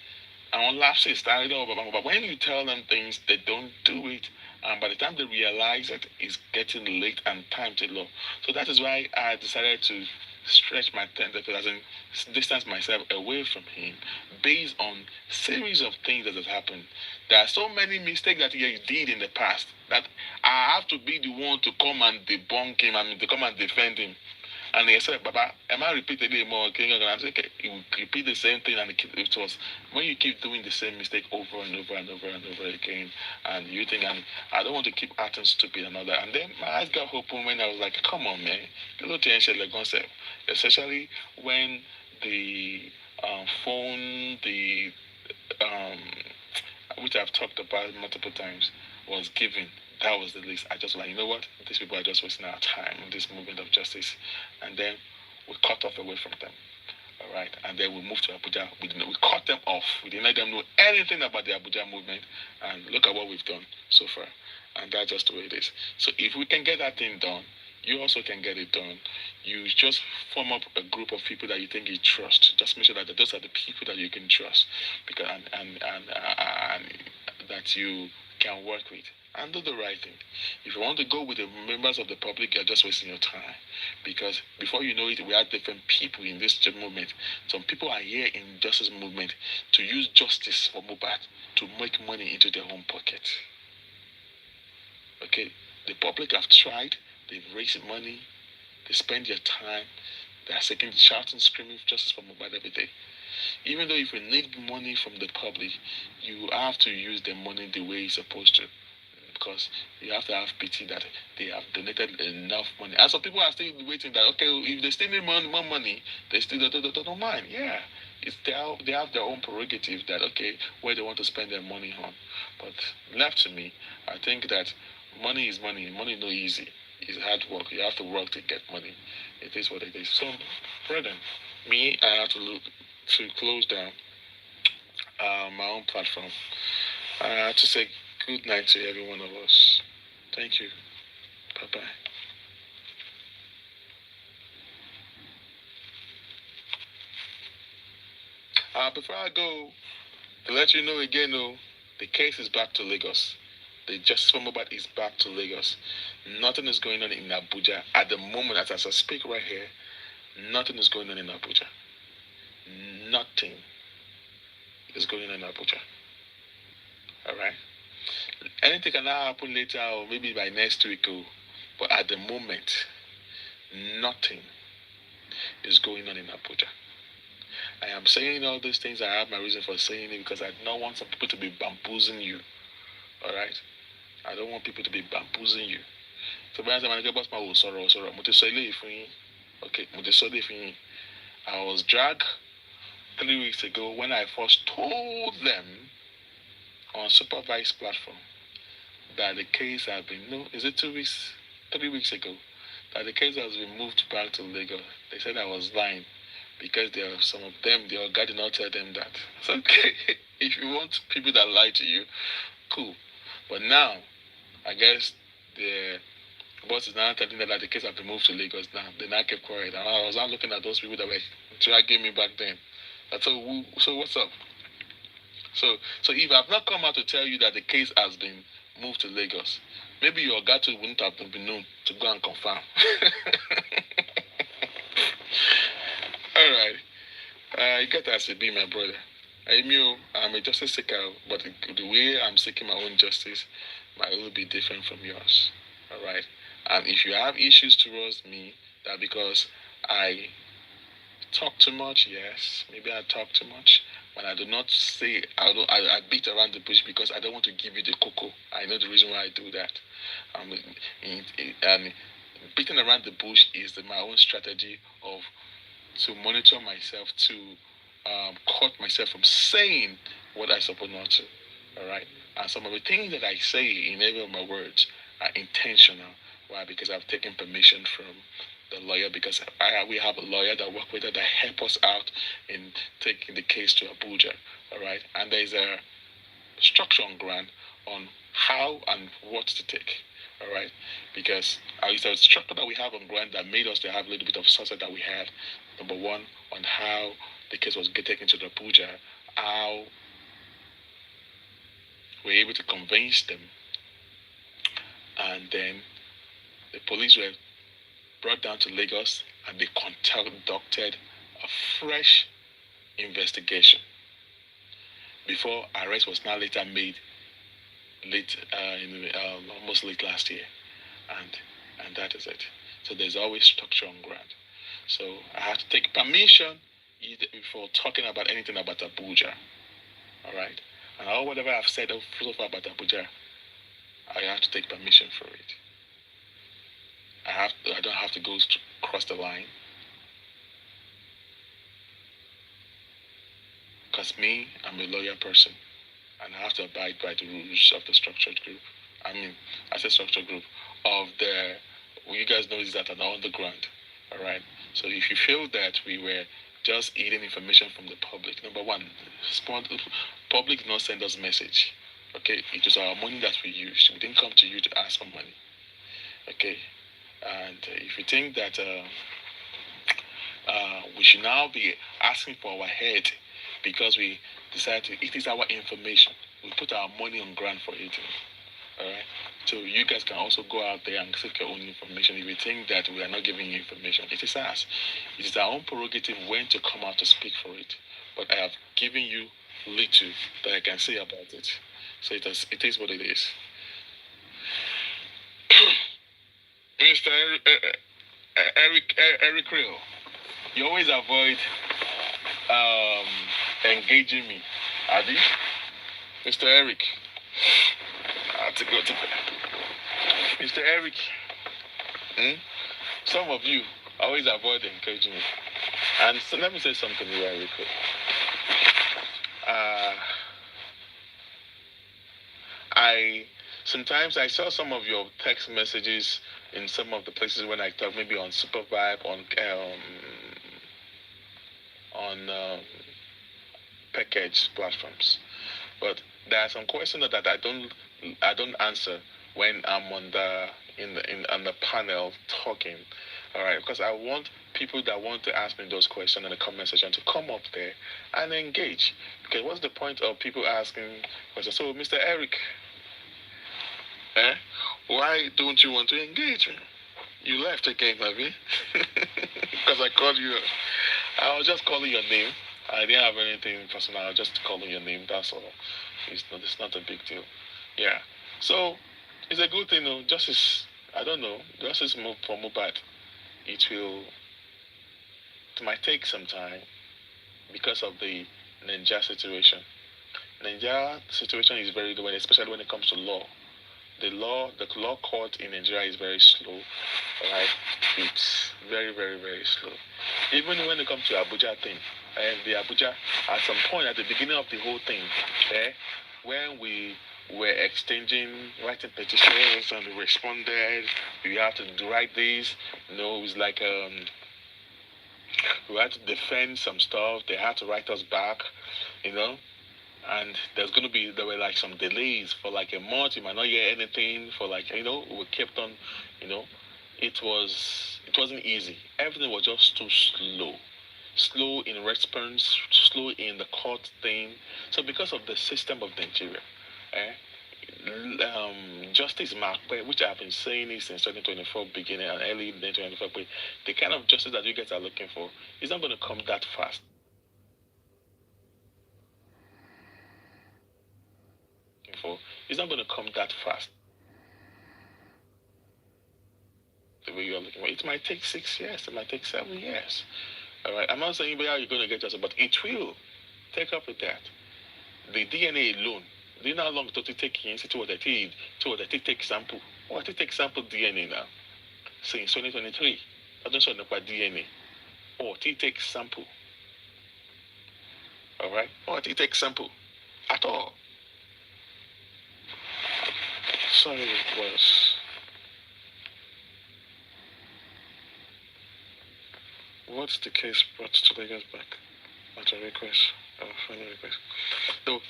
And on lapses, but when you tell them things, they don't do it. And by the time they realize that it's getting late and time to low. So that is why I decided to stretch my tentacles, as in distance myself away from him, based on series of things that have happened. There are so many mistakes that he did in the past that I have to be the one to come and debunk him and to come and defend him. And they said, Baba, am I repeating it more? And I said, okay, you repeat the same thing, and it was when you keep doing the same mistake over and over and over and over again, and you think, and I don't want to keep acting stupid and all that. And then my eyes got open when I was like, come on, man, especially when the phone, which I've talked about multiple times, was given. That was the list. I just like, you know what? These people are just wasting our time in this movement of justice. And then we cut off away from them. All right. And then we moved to Abuja. We cut them off. We didn't let them know anything about the Abuja movement. And look at what we've done so far. And that's just the way it is. So if we can get that thing done, you also can get it done. You just form up a group of people that you think you trust. Just make sure that those are the people that you can trust, because and that you can work with. And do the right thing. If you want to go with the members of the public, you're just wasting your time. Because before you know it, we have different people in this movement. Some people are here in justice movement to use justice for Mohbad to make money into their own pocket. Okay? The public have tried. They've raised money. They spend their time. They are seeking, shouting, screaming justice for Mohbad every day. Even though if you need money from the public, you have to use the money the way it's supposed to. Because you have to have pity that they have donated enough money. And some people are still waiting that, okay, if they still need more money, they still don't mind. Yeah. They have their own prerogative that, okay, where they want to spend their money on. But left to me, I think that money is money. Money is not easy. It's hard work. You have to work to get money. It is what it is. So, brethren, me, I have to look to close down my own platform. I have to say good night to every one of us. Thank you. Bye bye. Before I go, to let you know again, the case is back to Lagos. The justice for Mohbad is back to Lagos. Nothing is going on in Abuja at the moment. As I speak right here, nothing is going on in Abuja. Nothing is going on in Abuja. All right. Anything can happen later or maybe by next week. But at the moment, nothing is going on in Abuja. I am saying all these things. I have my reason for saying it because I don't want some people to be bamboozling you. All right. I don't want people to be bamboozling you. So by the time I get Bossman will sorrow. Okay, I was dragged 3 weeks ago when I first told them on supervised platform that the case had been, no, is it 2 weeks, 3 weeks ago, that the case has been moved back to Lagos. They said I was lying because there are some of them, the guy did not tell them that. It's okay. If you want people that lie to you, cool. But now, I guess the boss is now telling them that the case has been moved to Lagos now. They now kept quiet. And I was now looking at those people that were dragging me back then. That's so what's up? So if I've not come out to tell you that the case has been moved to Lagos, maybe your guy wouldn't have been known to go and confirm. All right. You get that to be my brother. I'm a justice seeker, but the way I'm seeking my own justice might a little bit different from yours. All right. And if you have issues towards me, that because I talk too much, yes, maybe I talk too much, but I do not say I beat around the bush because I don't want to give you the cocoa. I know the reason why I do that. And beating around the bush is my own strategy of to monitor myself, to cut myself from saying what I suppose not to. All right. And some of the things that I say in every of my words are intentional. Why? Because I've taken permission from the lawyer, because we have a lawyer that work with us that help us out in taking the case to Abuja. All right. And there's a structure on ground on how and what to take. All right, because it's a structure that we have on ground that made us to have a little bit of success that we had. Number one, on how the case was taken to the Abuja, how we were able to convince them, and then the police were brought down to Lagos and they conducted a fresh investigation before arrest was now later made almost late last year, and that is it. So there's always structure on ground. So I have to take permission before talking about anything about Abuja. All right, and all whatever I've said so far about Abuja, I have to take permission for it. I don't have to go cross the line. Because me, I'm a lawyer person, and I have to abide by the rules of the structured group. I said structured group of you guys know this that are on the ground. All right. So if you feel that we were just eating information from the public, number one, public did not send us message. Okay, it was our money that we used. We didn't come to you to ask for money. Okay, and if you think that we should now be asking for our head because we decided it is our information, we put our money on ground for it. All right. So you guys can also go out there and seek your own information. If you think that we are not giving you information, it is us. It is our own prerogative when to come out to speak for it. But I have given you little that I can say about it. So it is what it is. Mr. Eric Krill, you always avoid um, engaging me. Adi? Mr. Eric. To go to Mr. Eric. Hmm? Some of you always avoid encouraging me. And so let me say something very quick. Uh, I sometimes I saw some of your text messages in some of the places when I talk, maybe on Super Vibe, on package platforms. But there are some questions that I don't answer when I'm on the panel talking. All right, because I want people that want to ask me those questions in the comment section to come up there and engage. Okay, what's the point of people asking questions? So, Mr. Eric, why don't you want to engage me? You left again, maybe, because I called you. I was just calling your name. I didn't have anything personal. I was just calling your name. That's all. It's not a big deal. Yeah. So it's a good thing, though. Justice. I don't know. Justice move for Mohbad. It will. It might take some time because of the Nigeria situation. Nigeria situation is very good, especially when it comes to law. The law court in Nigeria is very slow. Right? It's very, very, very slow. Even when it comes to Abuja thing, and the Abuja, at some point at the beginning of the whole thing, when we were writing petitions and we responded, we had to write this. It was like we had to defend some stuff. They had to write us back, you know. And there were like some delays for like a month. You might not hear anything for like we kept on, you know. It wasn't easy. Everything was just too slow. Slow in response, slow in the court thing. So because of the system of Nigeria, Justice Markpe, which I've been saying it since 2024 beginning and early 2024, but the kind of justice that you guys are looking for is not going to come that fast. It's not going to come that fast. The way you're looking for it might take 6 years, it might take 7 years. All right, I'm not saying where you're going to get justice, but it will. Take up with that. The DNA alone. Do you know how long it take to what they take sample? What they take sample DNA now? Since 2023. I don't know about DNA. Or they take sample. All right? Or they take sample. At all. Sorry, it was. What's the case brought to Lagos back? At a request. Final request. So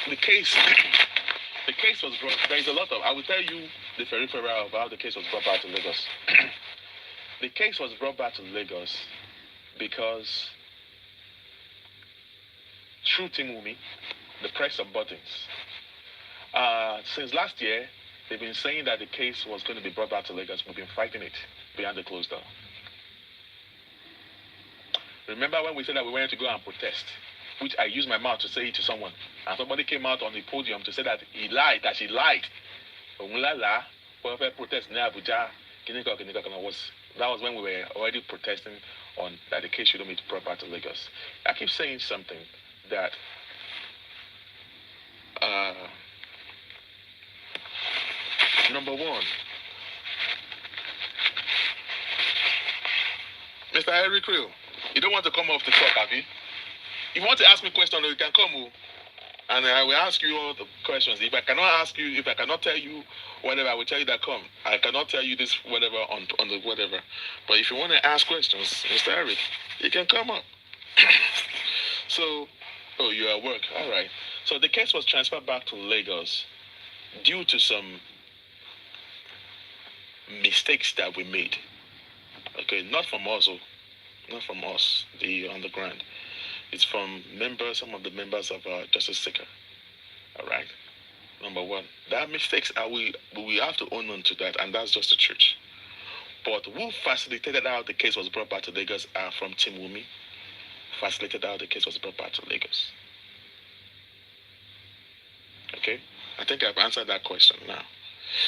the case the case was brought. There is a lot of. I will tell you the peripheral of how the case was brought back to Lagos. The case was brought back to Lagos because through Timumi, the press of buttons. Since last year, they've been saying that the case was going to be brought back to Lagos. We've been fighting it behind the closed door. Remember when we said that we wanted to go and protest, which I used my mouth to say it to someone, and somebody came out on the podium to say that that she lied. Protest near Abuja, that was when we were already protesting on that the case shouldn't be brought back to Lagos. I keep saying something that number one, Mr. Henry Krill, you don't want to come off the talk, have you? If you want to ask me questions, you can come. And I will ask you all the questions. If I cannot tell you whatever, I will tell you that come. I cannot tell you this whatever on the whatever. But if you want to ask questions, Mr. Eric, you can come up. So, you're at work. All right. So the case was transferred back to Lagos due to some mistakes that we made. Okay, not from us, the underground. It's from some of the members of Justice Seeker. All right. Number one, that mistakes we have to own on to that, and that's just the truth. But who facilitated how the case was brought back to Lagos are from Team Wumi. Facilitated how the case was brought back to Lagos. Okay, I think I've answered that question now.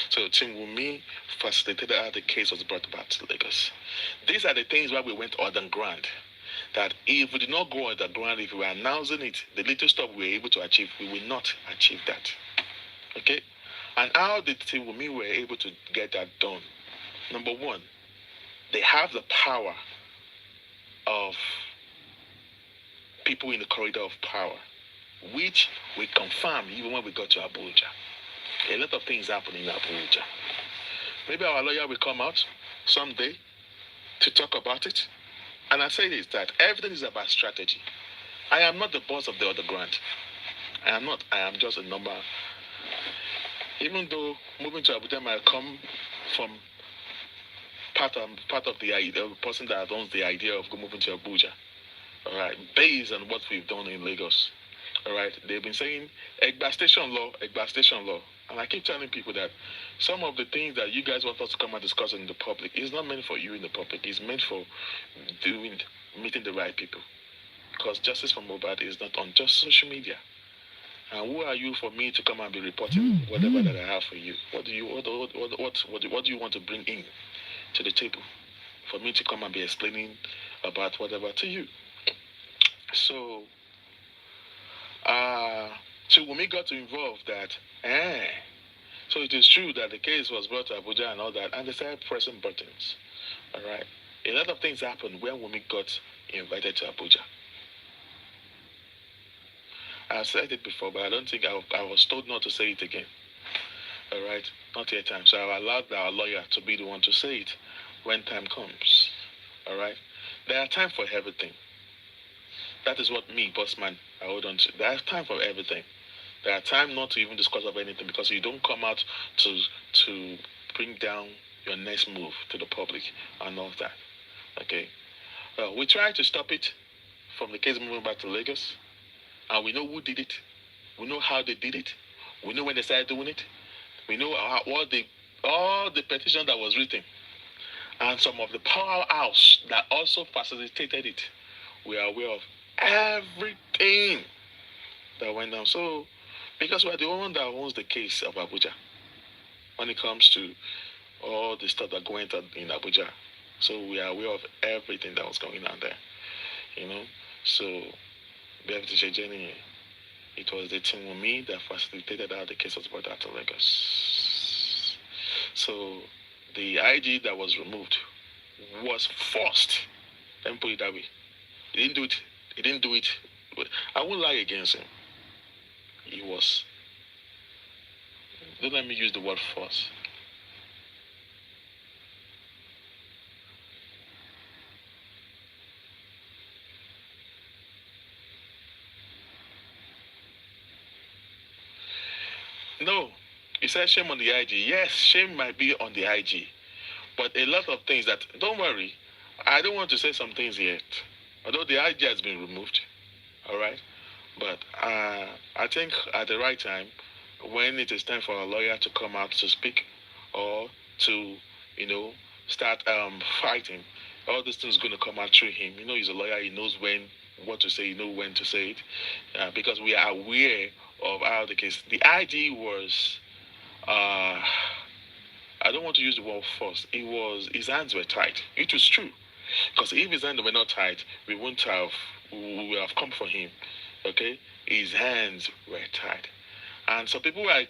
So Team Wumi facilitated how the case was brought back to Lagos. These are the things why we went underground. That if we did not go underground, if we were announcing it, the little stuff we were able to achieve, we will not achieve that. Okay? And how did Team Wumi were able to get that done? Number one, they have the power of people in the corridor of power, which we confirmed even when we got to Abuja. A lot of things happen in Abuja. Maybe our lawyer will come out someday to talk about it. And I say this, that everything is about strategy. I am not the boss of the other grant. I am not. I am just a number. Even though moving to Abuja might come from part of the person that owns the idea of moving to Abuja. All right, based on what we've done in Lagos. All right, they've been saying Egba station law, Egba station law. And I keep telling people that some of the things that you guys want us to come and discuss in the public is not meant for you in the public. It's meant for meeting the right people. Because justice for Mohbad is not on just social media. And who are you for me to come and be reporting whatever that I have for you? What do you want to bring in to the table for me to come and be explaining about whatever to you? So when we got involved that, so it is true that the case was brought to Abuja and all that, and they started pressing buttons. All right. A lot of things happened when Wumi got invited to Abuja. I've said it before, but I don't think I was told not to say it again. All right. Not yet time. So I allowed our lawyer to be the one to say it when time comes. All right. There are time for everything. That is what me, Bossman, I hold on to. There is time for everything. There are time not to even discuss of anything because you don't come out to bring down your next move to the public and all of that. Okay. We tried to stop it from the case moving back to Lagos, and we know who did it. We know how they did it. We know when they started doing it. We know all the petition that was written, and some of the powerhouse that also facilitated it. We are aware of everything that went down. So, because we're the one that owns the case of Abuja when it comes to all the stuff that went on in Abuja. So we are aware of everything that was going on there. So it was the team with me that facilitated how the case was brought out to Lagos. So the IG that was removed was forced. Let me put it that way. He didn't do it. I won't lie against him. He was. Don't let me use the word force. No, you said shame on the IG. Yes, shame might be on the IG. But a lot of things that, don't worry, I don't want to say some things yet. Although the IG has been removed. All right? But I think at the right time, when it is time for a lawyer to come out to speak or to, start fighting, all these things are going to come out through him. He's a lawyer. He knows what to say. He knows when to say it. Because we are aware of how the case. The IG was, I don't want to use the word force. His hands were tied. It was true. Because if his hands were not tied, we would have come for him. Okay? His hands were tied. And some people were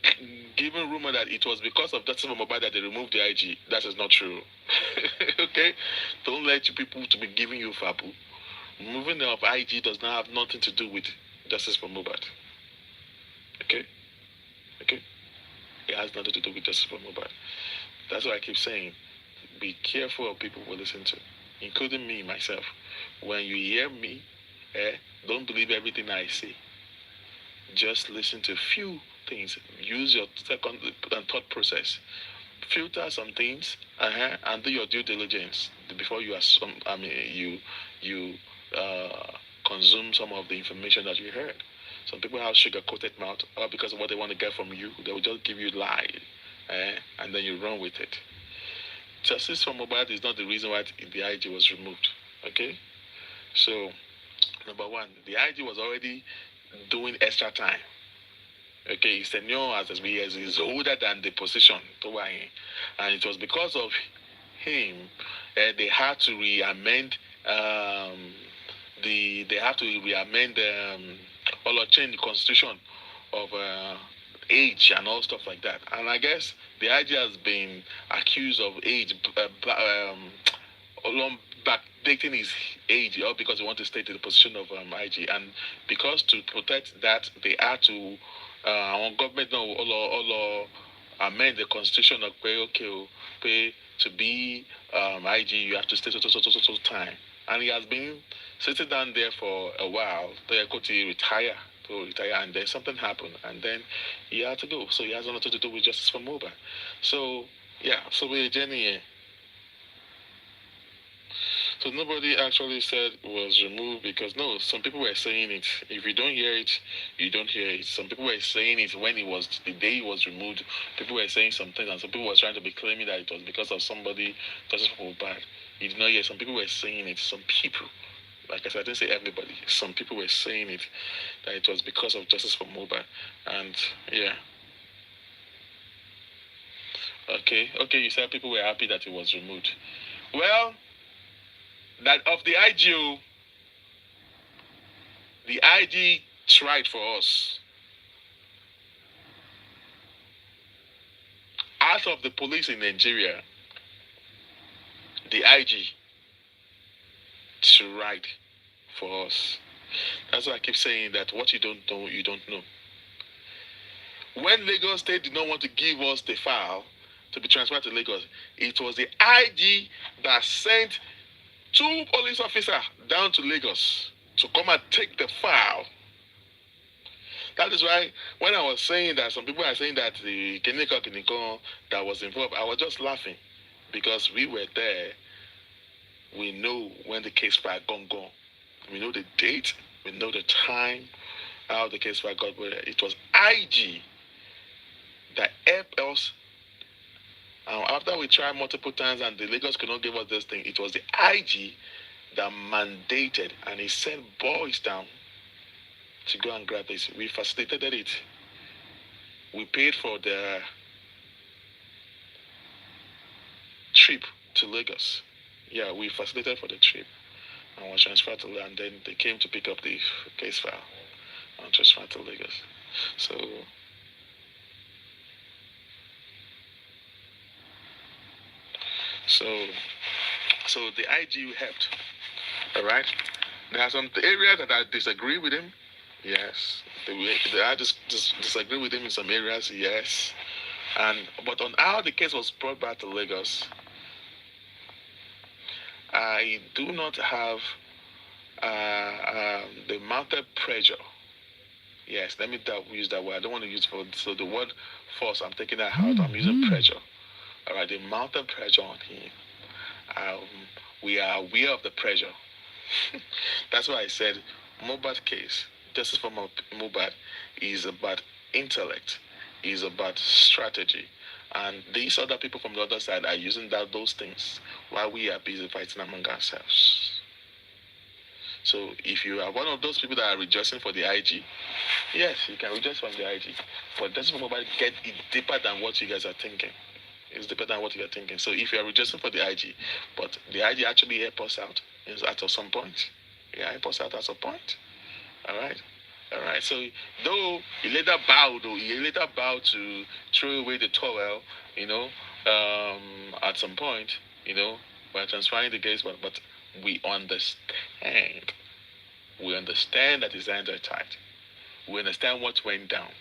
giving rumor that it was because of Justice for Mohbad that they removed the IG. That is not true. Okay? Don't let people to be giving you fabu. Moving of IG does not have nothing to do with Justice for Mohbad. Okay? Okay? It has nothing to do with Justice for Mohbad. That's why I keep saying, be careful of people who listen to, including me, myself. When you hear me, don't believe everything I say. Just listen to a few things. Use your second and third process. Filter some things and do your due diligence before you consume some of the information that you heard. Some people have sugar-coated mouth, or because of what they want to get from you, they will just give you lie, and then you run with it. Justice for Mohbad is not the reason why the IG was removed. Okay, so number one, the IG was already doing extra time. Okay, his tenure as SBS is older than the position to why, and it was because of him they had to re-amend um, they have to re-amend or change the constitution of age and all stuff like that. And I guess the idea has been accused of age long backdating his age, all because they want to stay to the position of IG, and because to protect that they had to our government now all amend the constitution of pay okay pay to be IG you have to stay so time, and he has been sitting down there for a while to go to retire and then something happened and then he had to go, so he has nothing to do with justice for Mohbad. So yeah, so with Jenny. So nobody actually said it was removed because no, some people were saying it. If you don't hear it, you don't hear it. Some people were saying it when it was the day it was removed. People were saying something, and some people were trying to be claiming that it was because of somebody justice for Mohbad. You did not hear. Some people were saying it. Some people, like I said, I didn't say everybody. Some people were saying it that it was because of justice for Mohbad, and yeah. Okay. You said people were happy that it was removed. Well, that of the IGO, the IG tried for us. Out of the police in Nigeria, the IG tried for us. That's why I keep saying that what you don't know, you don't know. When Lagos State did not want to give us the file to be transferred to Lagos, it was the IG that sent 2 police officers down to Lagos to come and take the file. That is why when I was saying that some people are saying that the Kiniko that was involved, I was just laughing because we were there. We know when the case file gone. We know the date. We know the time how the case file got where it was IG that helped us. After we tried multiple times and the Lagos could not give us this thing, it was the IG that mandated and he sent boys down to go and grab this. We facilitated it. We paid for the trip to Lagos. Yeah, we facilitated for the trip and was transferred to and then they came to pick up the case file and transferred to Lagos. So the IG helped. Alright? There are some areas that I disagree with him. Yes. I disagree with him in some areas, yes. But on how the case was brought back to Lagos, I do not have the mounted pressure. Yes, let me use that word. I don't want to use so the word force. I'm taking that out. I'm using pressure. All right, the mounted pressure on him. We are aware of the pressure. That's why I said Mohbad case, justice for Mohbad, is about intellect, is about strategy. And these other people from the other side are using those things while we are busy fighting among ourselves. So if you are one of those people that are rejoicing for the IG, yes, you can rejoice from the IG. But justice for Mohbad get it deeper than what you guys are thinking. It's deeper than what you are thinking. So if you are rejoicing for the IG, but the IG actually help us out at some point. Yeah, help us out at some point. All right. So though he later bowed to throw away the towel, at some point, by transferring the case, but we understand. We understand that his hands are tied. We understand what went down.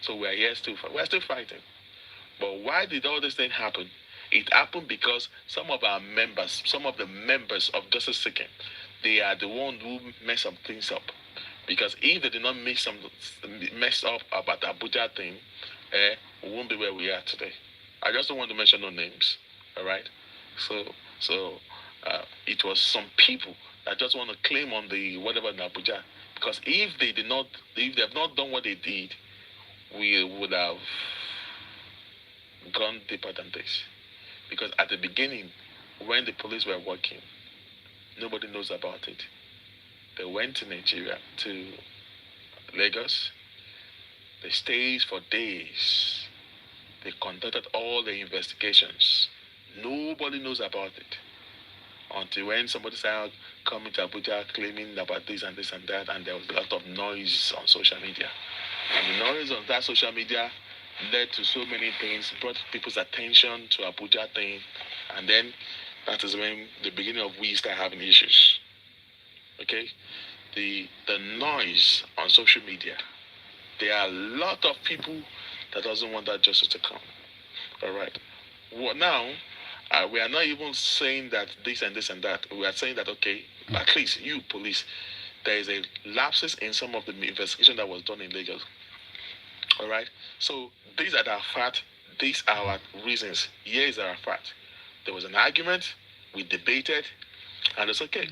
So we're still fighting. But why did all this thing happen? It happened because some of the members of Justice Seeking, they are the ones who mess up things up. Because if they did not mess up about the Abuja thing, we won't be where we are today. I just don't want to mention no names. All right. So it was some people that just want to claim on the whatever in Abuja. Because if they have not done what they did, we would have gone deeper than this. Because at the beginning, when the police were working, nobody knows about it. They went to Nigeria, to Lagos. They stayed for days. They conducted all the investigations. Nobody knows about it until when somebody started coming to Abuja claiming about this and this and that, and there was a lot of noise on social media. And the noise on that social media led to so many things, brought people's attention to Abuja thing, and then that is when the beginning of we start having issues. Okay, the noise on social media. There are a lot of people that doesn't want that justice to come. All right. Well, now we are not even saying that this and this and that. We are saying that okay, at least you police, there is a lapses in some of the investigation that was done in Lagos. All right. So these are our fact. These are our reasons. Here is our fact. There was an argument. We debated, and it's okay.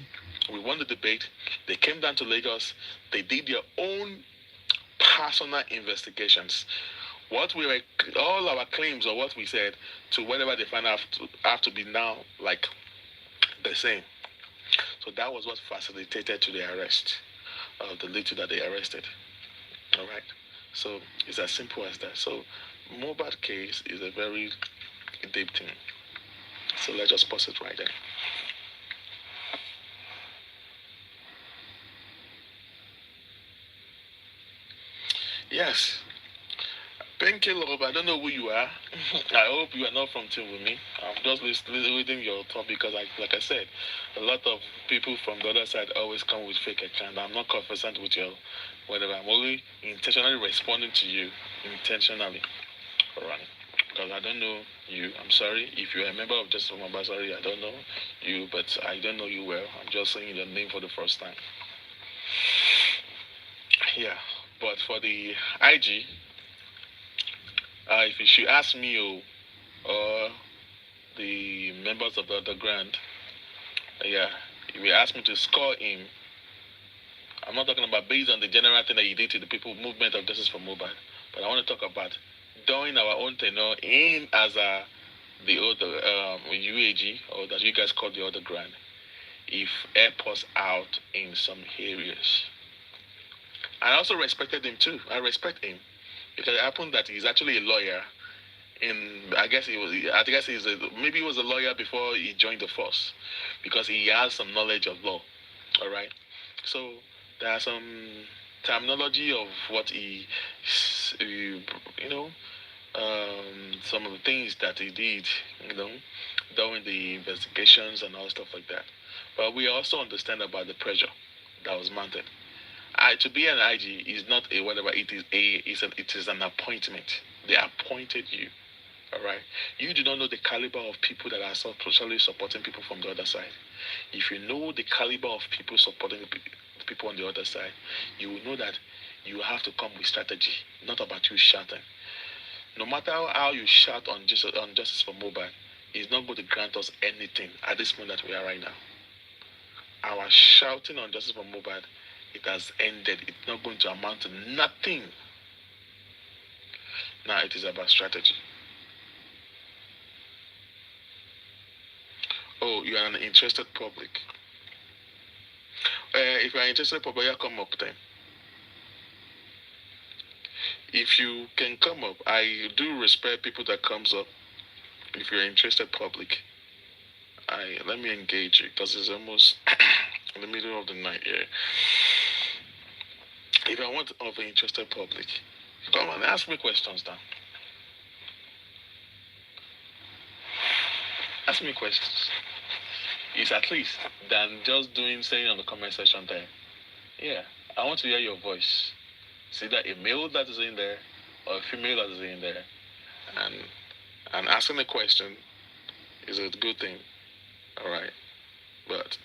We won the debate. They came down to Lagos. They did their own personal investigations. What we were, all our claims or what we said to whatever they find out have to be now like the same. So that was what facilitated to the arrest of the little that they arrested. All right. So it's as simple as that. So Mohbad case is a very deep thing. So let's just pause it right there. Yes. Thank you, Aloba. I don't know who you are. I hope you are not from team with me. I'm just reading your topic because, like I said, a lot of people from the other side always come with fake account. I'm not conversant with your whatever. I'm only intentionally responding to you intentionally. Alright. Because I don't know you. I'm sorry. If you're a member of Justice for Mohbad, sorry, I don't know you, but I don't know you well. I'm just saying your name for the first time. Yeah. But for the IG, if you should ask me or the members of the underground, yeah, if you ask me to score him, I'm not talking about based on the general thing that you did to the people movement of justice for Mohbad, but I want to talk about doing our own tenor, him as the other UAG or that you guys call the other grand. If help us out in some areas. I also respected him too. I respect him because it happened that he's actually a lawyer. I guess he was. I guess maybe he was a lawyer before he joined the force, because he has some knowledge of law. All right. So there are some terminology of what you know, some of the things that he did, during the investigations and all stuff like that. But we also understand about the pressure that was mounted. To be an IG is not a whatever. It is an appointment. They appointed you. All right. You do not know the caliber of people that are socially supporting people from the other side. If you know the caliber of people supporting the people on the other side, you will know that you have to come with strategy, not about you shouting. No matter how you shout on justice for Mohbad, it's not going to grant us anything at this moment that we are right now. Our shouting on justice for Mohbad, it has ended. It's not going to amount to nothing. Now it is about strategy. Oh, you are an interested public. If you are interested public, you come up then. If you can come up, I do respect people that comes up. If you're interested public, let me engage you because it's almost in the middle of the night here. If I want of an interested public, come on, ask me questions now. Ask me questions. It's at least than just saying on the comment section there. Yeah, I want to hear your voice. See that a male that is in there or a female that is in there, and asking a question is a good thing. All right, but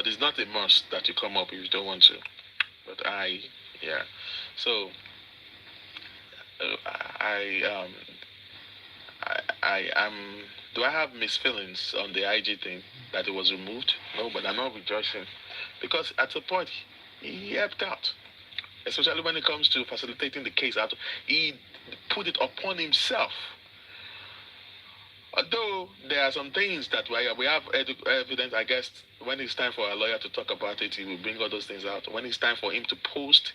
it's not a must that you come up if you don't want to. But yeah. So I am. Do I have mixed feelings on the IG thing that it was removed? No, but I'm not rejoicing because at a point he helped out, especially when it comes to facilitating the case out. He put it upon himself. Although there are some things that we have evidence, I guess when it's time for a lawyer to talk about it, he will bring all those things out. When it's time for him to post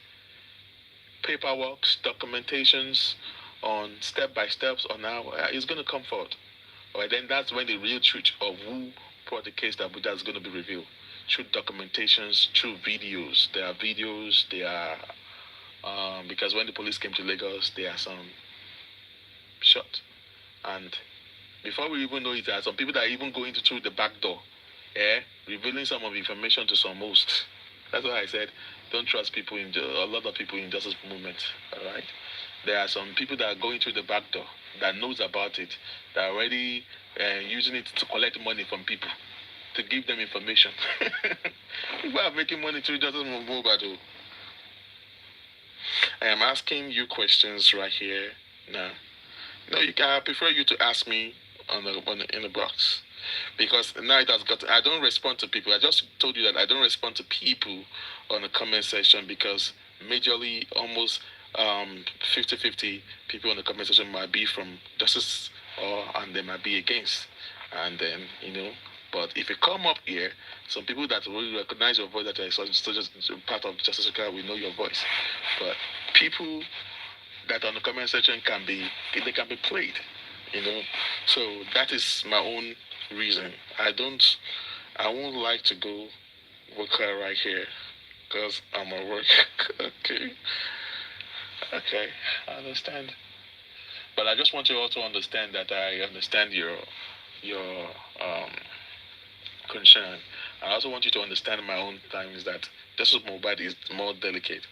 paperwork, documentations on step by steps on how it's going to come forth. All right, then that's when the real truth of who brought the case to Abuja is going to be revealed. Through documentations, through videos. There are videos, there are, because when the police came to Lagos, there are some shot. And before we even know it, there are some people that are even going through the back door, revealing some of the information to some hosts. That's why I said, don't trust people a lot of people in justice movement. All right, there are some people that are going through the back door that knows about it, that are already using it to collect money from people, to give them information. People are making money through justice movement. I am asking you questions right here now. No, I prefer you to ask me in the box, because now it has got. I don't respond to people. I just told you that I don't respond to people on the comment section, because majorly almost 50-50 people on the comment section might be from justice, and they might be against, and then But if you come up here, some people that will recognize your voice, that are so just part of Justice Secretary, will know your voice. But people that on the comment section can be played, So that is my own reason. I won't like to go work right here, because I'm at work. Okay, I understand. But I just want you all to understand that I understand your um concern. I also want you to understand my own times that Justice Mohbad is more delicate.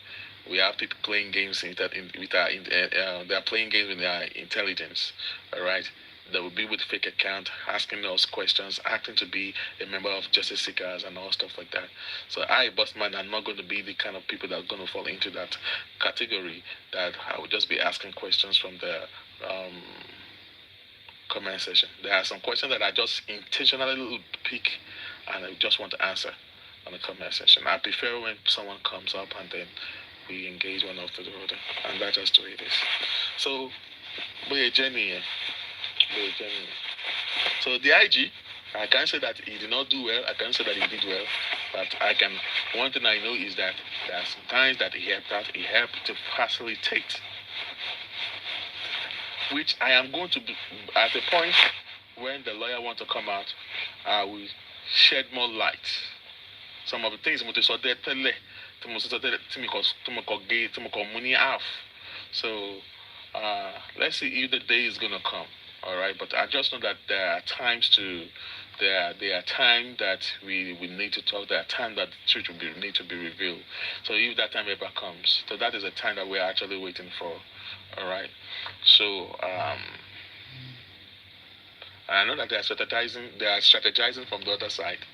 We have people playing games they are playing games with their intelligence. All right, they will be with fake account, asking us questions, acting to be a member of justice seekers and all stuff like that. So I, Bossman, am not going to be the kind of people that are going to fall into that category. That I will just be asking questions from the comment section. There are some questions that I just intentionally pick and I just want to answer on the comment section. I prefer when someone comes up and then we engage one after the other, and that's just the way it is. So, we're a journey. So the IG, I can't say that he did not do well. I can't say that he did well, but one thing I know is that there are some times that he helped to facilitate, which I am going to be at a point when the lawyer wants to come out. I will shed more light. Some of the things so let's see if the day is gonna come. All right, but I just know that there are times that we need to talk. There are times that the truth need to be revealed. So if that time ever comes, so that is a time that we're actually waiting for. All right. So I know that they are strategizing from the other side.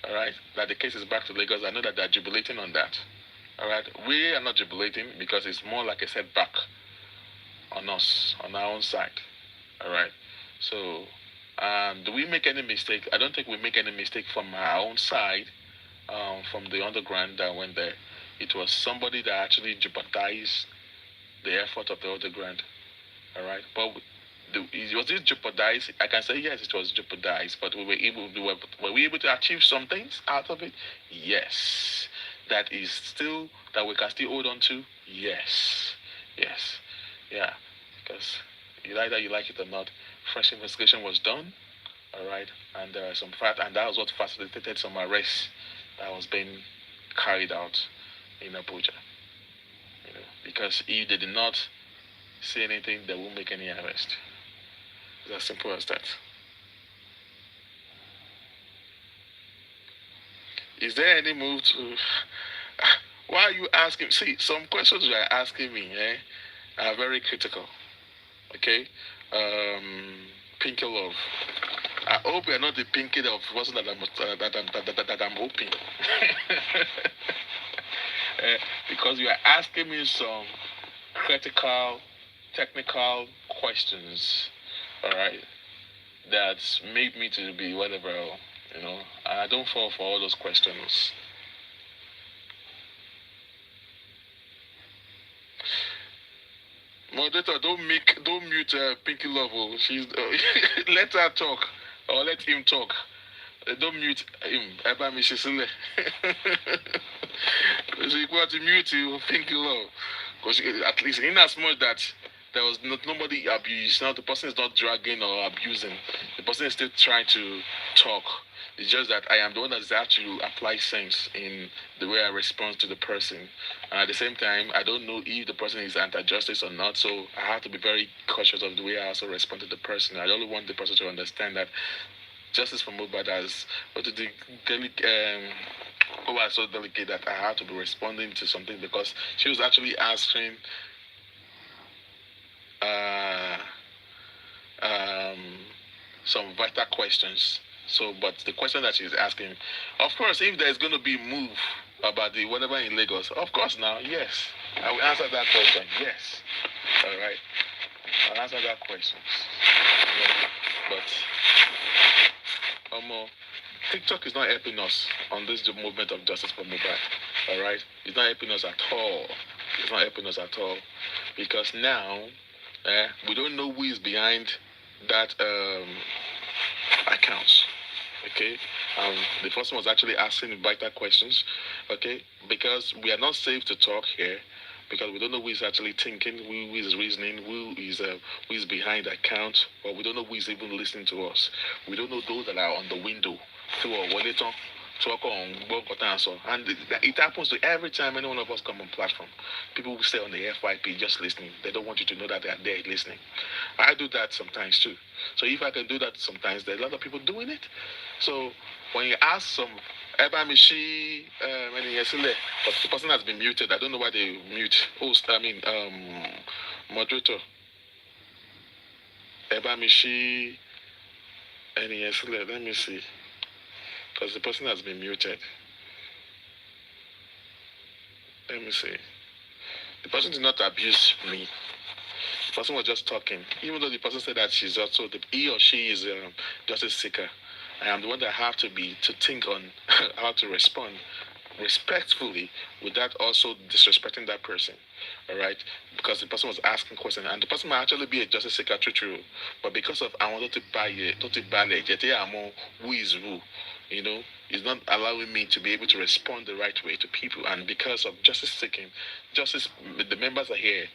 All right, that the case is back to Lagos. I know that they're jubilating on that. All right, we are not jubilating because it's more like a setback on us, on our own side. All right, so do we make any mistake? I don't think we make any mistake from our own side, from the underground that went there. It was somebody that actually jeopardized the effort of the underground. All right, but was it jeopardized? I can say yes, it was jeopardized, but were we able to achieve some things out of it? Yes. That is still that we can still hold on to? Yes. Yeah. Because either you like it or not, fresh investigation was done. All right, and there are some and that was what facilitated some arrests that was being carried out in Abuja. Because if they did not say anything, they won't make any arrest. It's as simple as that. Is there any move to? Why are you asking? See, some questions you are asking me are very critical. Okay, Pinky Love. I hope you are not the Pinky of person that I'm hoping. Because you are asking me some critical, technical questions. All right, that's made me to be whatever. I don't fall for all those questions. Moderator, don't mute Pinky Love. She's let her talk or let him talk. Don't mute him. Eba Mishisile. So you got to mute you, Pinky Love. Because at least in as much that there was nobody abused, now the person is not dragging or abusing. The person is still trying to talk. It's just that I am the one that has to apply sense in the way I respond to the person. And at the same time, I don't know if the person is anti-justice or not, so I have to be very cautious of the way I also respond to the person. I don't want the person to understand that justice for Mohbad as but the who was so delicate that I had to be responding to something because she was actually asking uh, um, some vital questions. So, but the question that she's asking, of course, if there's going to be move about the whatever in Lagos, of course, now, yes, I will answer that question. Yes, all right, I'll answer that question. Yeah. But, TikTok is not helping us on this movement of justice for Mohbad. All right, it's not helping us at all. It's not helping us at all because now we don't know who is behind that account. Okay, the person was actually asking vital questions. Okay, because we are not safe to talk here because we don't know who is actually thinking, who is reasoning, who is behind the account, or we don't know who is even listening to us. We don't know those that are on the window through our wallet talk on answer. And it happens to every time any one of us come on platform. People will stay on the FYP just listening. They don't want you to know that they are there listening. I do that sometimes too. So if I can do that sometimes, there are a lot of people doing it. So when you ask some Ebamishi, but the person has been muted. I don't know why they mute host. Moderator. Ebamishi, let me see, because the person has been muted. Let me see. The person did not abuse me. The person was just talking. Even though the person said that she's also he or she is justice seeker. I am the one that have to think on how to respond respectfully without also disrespecting that person. All right, because the person was asking questions, and the person might actually be a justice seeker true, but because of I wanted to buy it, not to buy it, who is who, is not allowing me to be able to respond the right way to people, and because of justice seeking, justice, the members are here.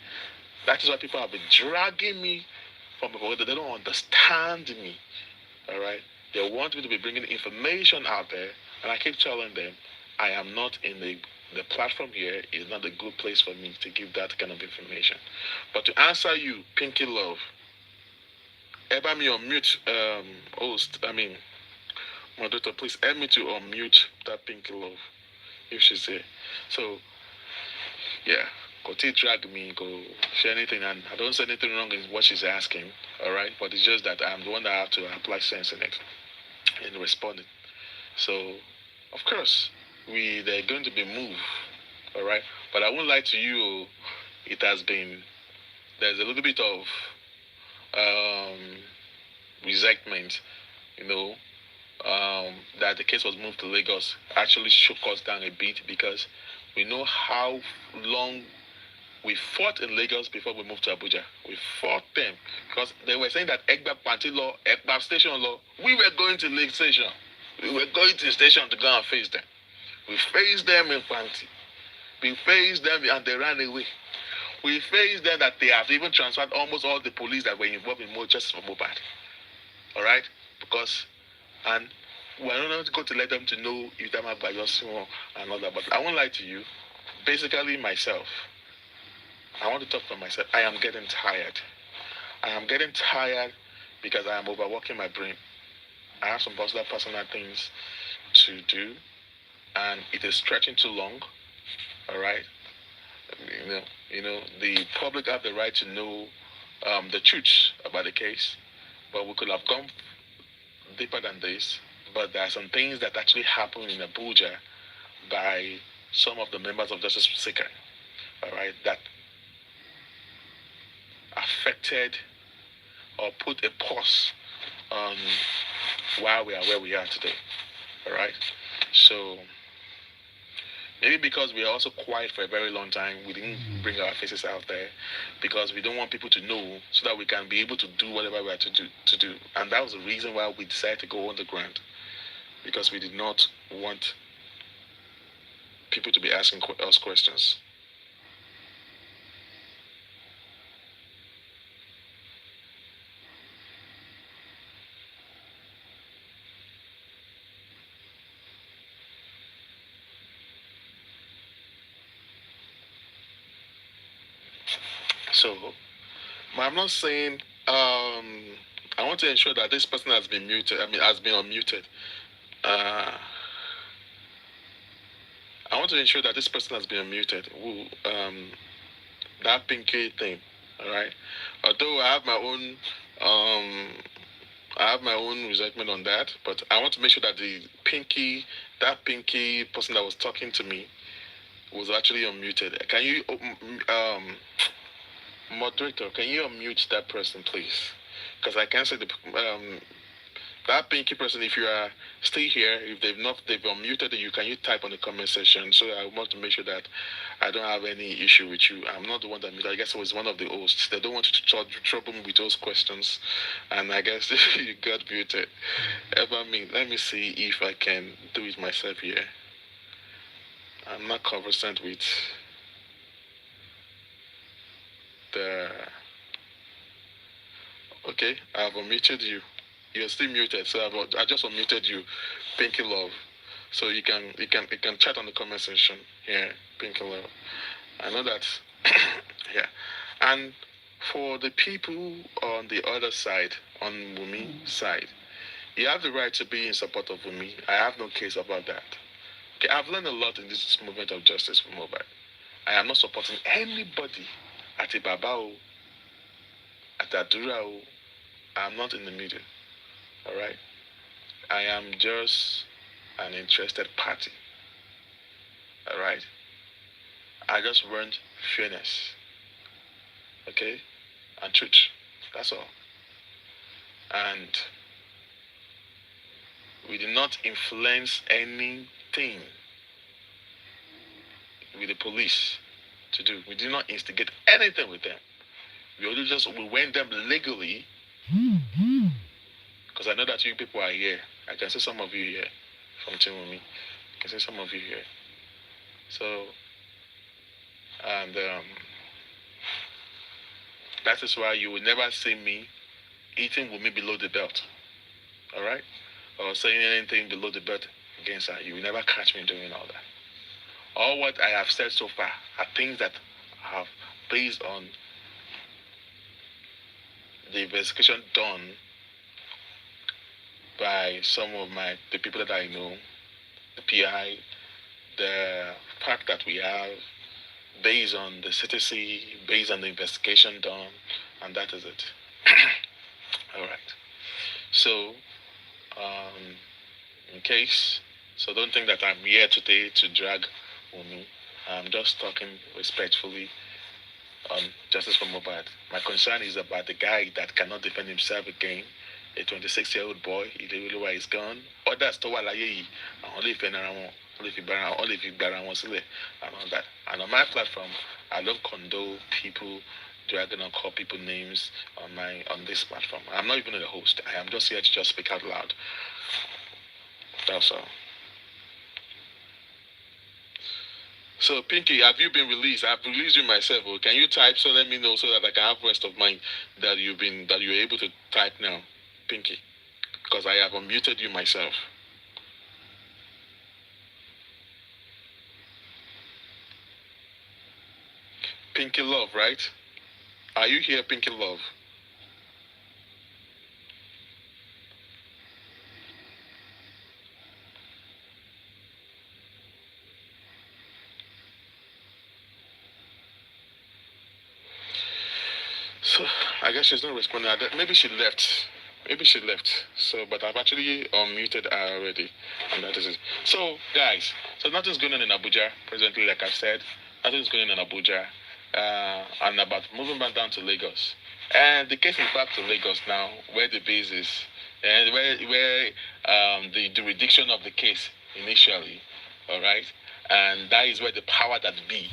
That is why people have been dragging me from before. They don't understand me. All right. They want me to be bringing information out there, and I keep telling them, I am not in the platform here is not a good place for me to give that kind of information. But to answer you, Pinky Love, ever me unmute host, moderator, please help me to unmute that Pinky Love if she's here. So, yeah, go drag me, go share anything, and I don't say anything wrong in what she's asking, all right? But it's just that I'm the one that have to apply sense in it. In responding. So, of course, they're going to be moved, all right? But I won't lie to you, there's a little bit of resentment, that the case was moved to Lagos actually shook us down a bit because we know how long we fought in Lagos before we moved to Abuja. We fought them because they were saying that Egba Panti law, Egba station law. We were going to Lake Station. We were going to the station to go and face them. We faced them in Panti. We faced them and they ran away. We faced them that they have even transferred almost all the police that were involved in more justice for Mohbad. All right? And we're not going to let them to know if they're by Yosimo and all that. But I won't lie to you. Basically, myself. I want to talk for myself. I am getting tired. I am getting tired because I am overworking my brain. I have some personal things to do, and it is stretching too long. All right, the public have the right to know the truth about the case, but we could have gone deeper than this. But there are some things that actually happened in Abuja by some of the members of Justice Seeker. All right, that affected or put a pause on why we are where we are today. All right. So maybe because we are also quiet for a very long time, we didn't bring our faces out there because we don't want people to know so that we can be able to do whatever we are to do. And that was the reason why we decided to go underground, because we did not want people to be asking us questions. So, but I'm not saying I want to ensure that this person has been muted. I mean, has been unmuted. Uh, I want to ensure that this person has been unmuted. That pinky thing, all right. Although um, I have my own resentment on that, but I want to make sure that that pinky person that was talking to me was actually unmuted. Can you, moderator, can you unmute that person, please? Because I can't say that pinky person. If you are still here, if they've unmuted you, can you type on the comment section? So I want to make sure that I don't have any issue with you. I'm not the one that muted. I guess it was one of the hosts. They don't want you to trouble me with those questions, and I guess you got muted. Let me see if I can do it myself here. I'm not conversant with the. Okay, I've unmuted you. You're still muted, so I just unmuted you, Pinky Love. So you can chat on the comment section here, Pinky Love. I know that. Yeah, and for the people on the other side, on Wumi's side, you have the right to be in support of Wumi. I have no case about that. Okay, I've learned a lot in this movement of justice for Mohbad. I am not supporting anybody at Ibabao, at Adura. I'm not in the middle. All right. I am just an interested party. All right. I just want fairness. Okay, and truth. That's all. And we did not influence anything with the police to do. We did not instigate anything with them. We went them legally. Because I know that you people are here. I can see some of you here from Team with me. I can see some of you here. So, and that is why you will never see me eating with me below the belt. All right? Or saying anything below the belt against her. You will never catch me doing all that. All what I have said so far are things that have based on the investigation done by some of the people that I know, the PI, the fact that we have, based on the CTC, based on the investigation done, and that is it. All right. So, so don't think that I'm here today to drag Wunmi. I'm just talking respectfully on justice for Mohbad. My concern is about the guy that cannot defend himself again, a 26-year-old boy. Ilé is gone. Others tó wà láyé yìí, àwọn lè fẹ́ nara wọn, wọ́n lè fi gbára wọn sílẹ̀, and all that. And on my platform, I don't condone people dragging and call people names on this platform. I'm not even a host. I am just here to just speak out loud. That's all. So Pinky, have you been released? I've released you myself. Or can you type so let me know so that I can have rest of mind that you're able to type now, Pinky? Because I have unmuted you myself. Pinky Love, right? Are you here, Pinky Love? So I guess she's not responding. Maybe she left. So, but I've actually unmuted her already, and that is it. So, guys, nothing's going on in Abuja presently, like I've said. Nothing's going on in Abuja, and about moving back down to Lagos. And the case is back to Lagos now, where the base is, and where the jurisdiction of the case initially, all right, and that is where the power that be,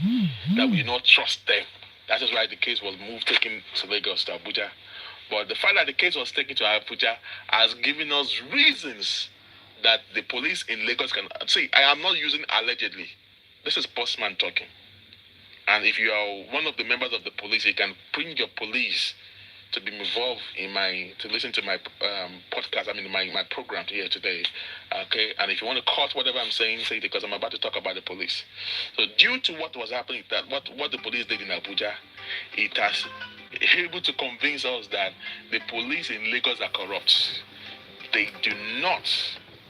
that we do not trust them. That is why the case was taken to Lagos, to Abuja. But the fact that the case was taken to Abuja has given us reasons that the police in Lagos can... See, I am not using allegedly. This is Bossman talking. And if you are one of the members of the police, you can bring your police to be involved to listen to my podcast, my program here today. Okay, and if you want to cut whatever I'm saying, say it, because I'm about to talk about the police. So due to what was happening, what the police did in Abuja, it has able to convince us that the police in Lagos are corrupt. They do not.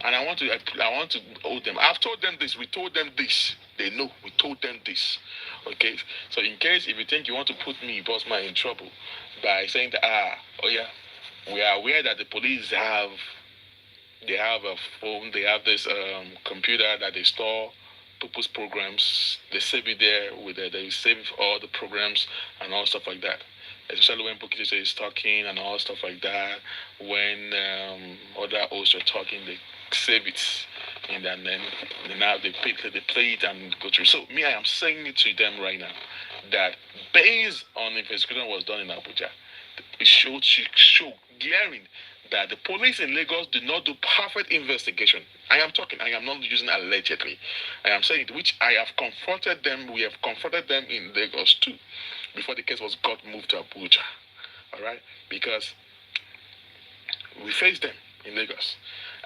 And I want to hold them. I've told them this. We told them this. They know. We told them this. Okay. So in case if you think you want to put me, Bossman, in trouble by saying that oh yeah, we are aware that the police have a phone, they have this computer that they store people's programs. They save it there with it. They save all the programs and all stuff like that. Especially when Bukit is talking and all stuff like that. When other hosts are talking, they save it, and then now they play it and go through. So me, I am saying it to them right now that based on the investigation was done in Abuja, it showed glaring that the police in Lagos did not do perfect investigation. I am talking, I am not using allegedly. I am saying it, which I have confronted them, we have confronted them in Lagos too, before the case was got moved to Abuja. Alright? Because we faced them in Lagos.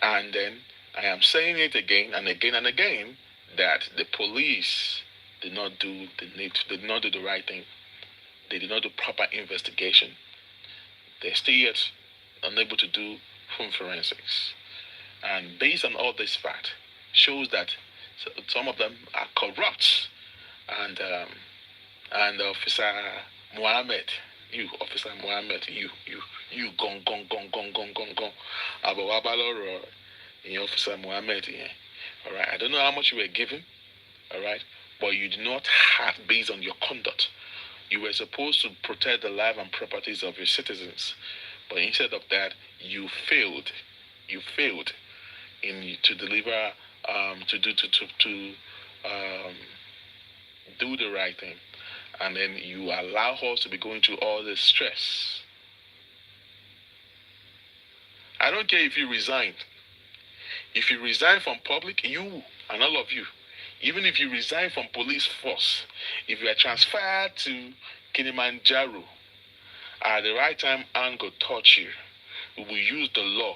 And then I am saying it again and again and again that the police did not do did not do the right thing. They did not do proper investigation. They're still yet unable to do home forensics. And based on all this fact, shows that some of them are corrupt. And Officer Mohammed, Officer Mohammed, gong gong gong gong gong gong gong. Abawabaloro, Officer Mohammed, yeah. All right. I don't know how much you were given, all right, but you did not have based on your conduct. You were supposed to protect the life and properties of your citizens, but instead of that, you failed. You failed in to deliver, to do the right thing, and then you allow us to be going through all this stress. I don't care if you resign. If you resign from public, you and all of you, even if you resign from police force, if you are transferred to Kilimanjaro, at the right time, and go touch you, we will use the law.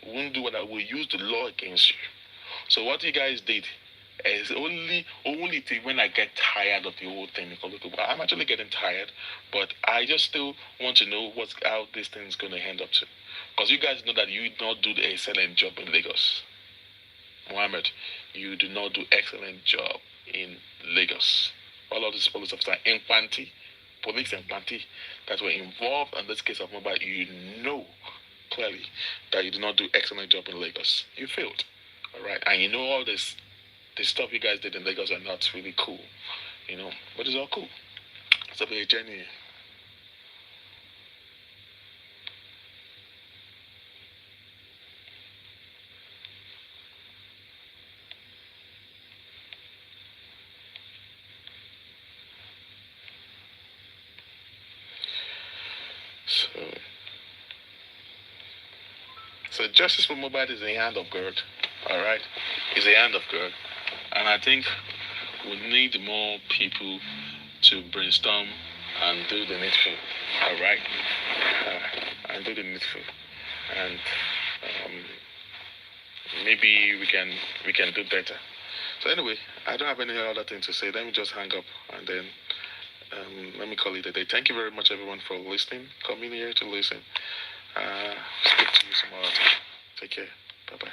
We won't do what I will use the law against you. So what you guys did is only thing when I get tired of the whole thing. Because I'm actually getting tired, but I just still want to know how this thing is going to end up to. Because you guys know that you do not do the excellent job in Lagos. Mohammed, you do not do excellent job in Lagos. All of these police officers in police and Panti that were involved in this case of Mohbad, you know clearly that you did not do excellent job in Lagos. You failed. Alright. And you know all this the stuff you guys did in Lagos are not really cool. But it's all cool. It's a journey. So justice for Mohbad is a hand of God. Alright? It's a hand of God. And I think we need more people to brainstorm and do the needful. Alright? And do the needful. And maybe we can do better. So anyway, I don't have any other thing to say. Let me just hang up and then let me call it a day. Thank you very much, everyone, for listening. Coming here to listen. Speak to you some other time. Take care. Bye-bye.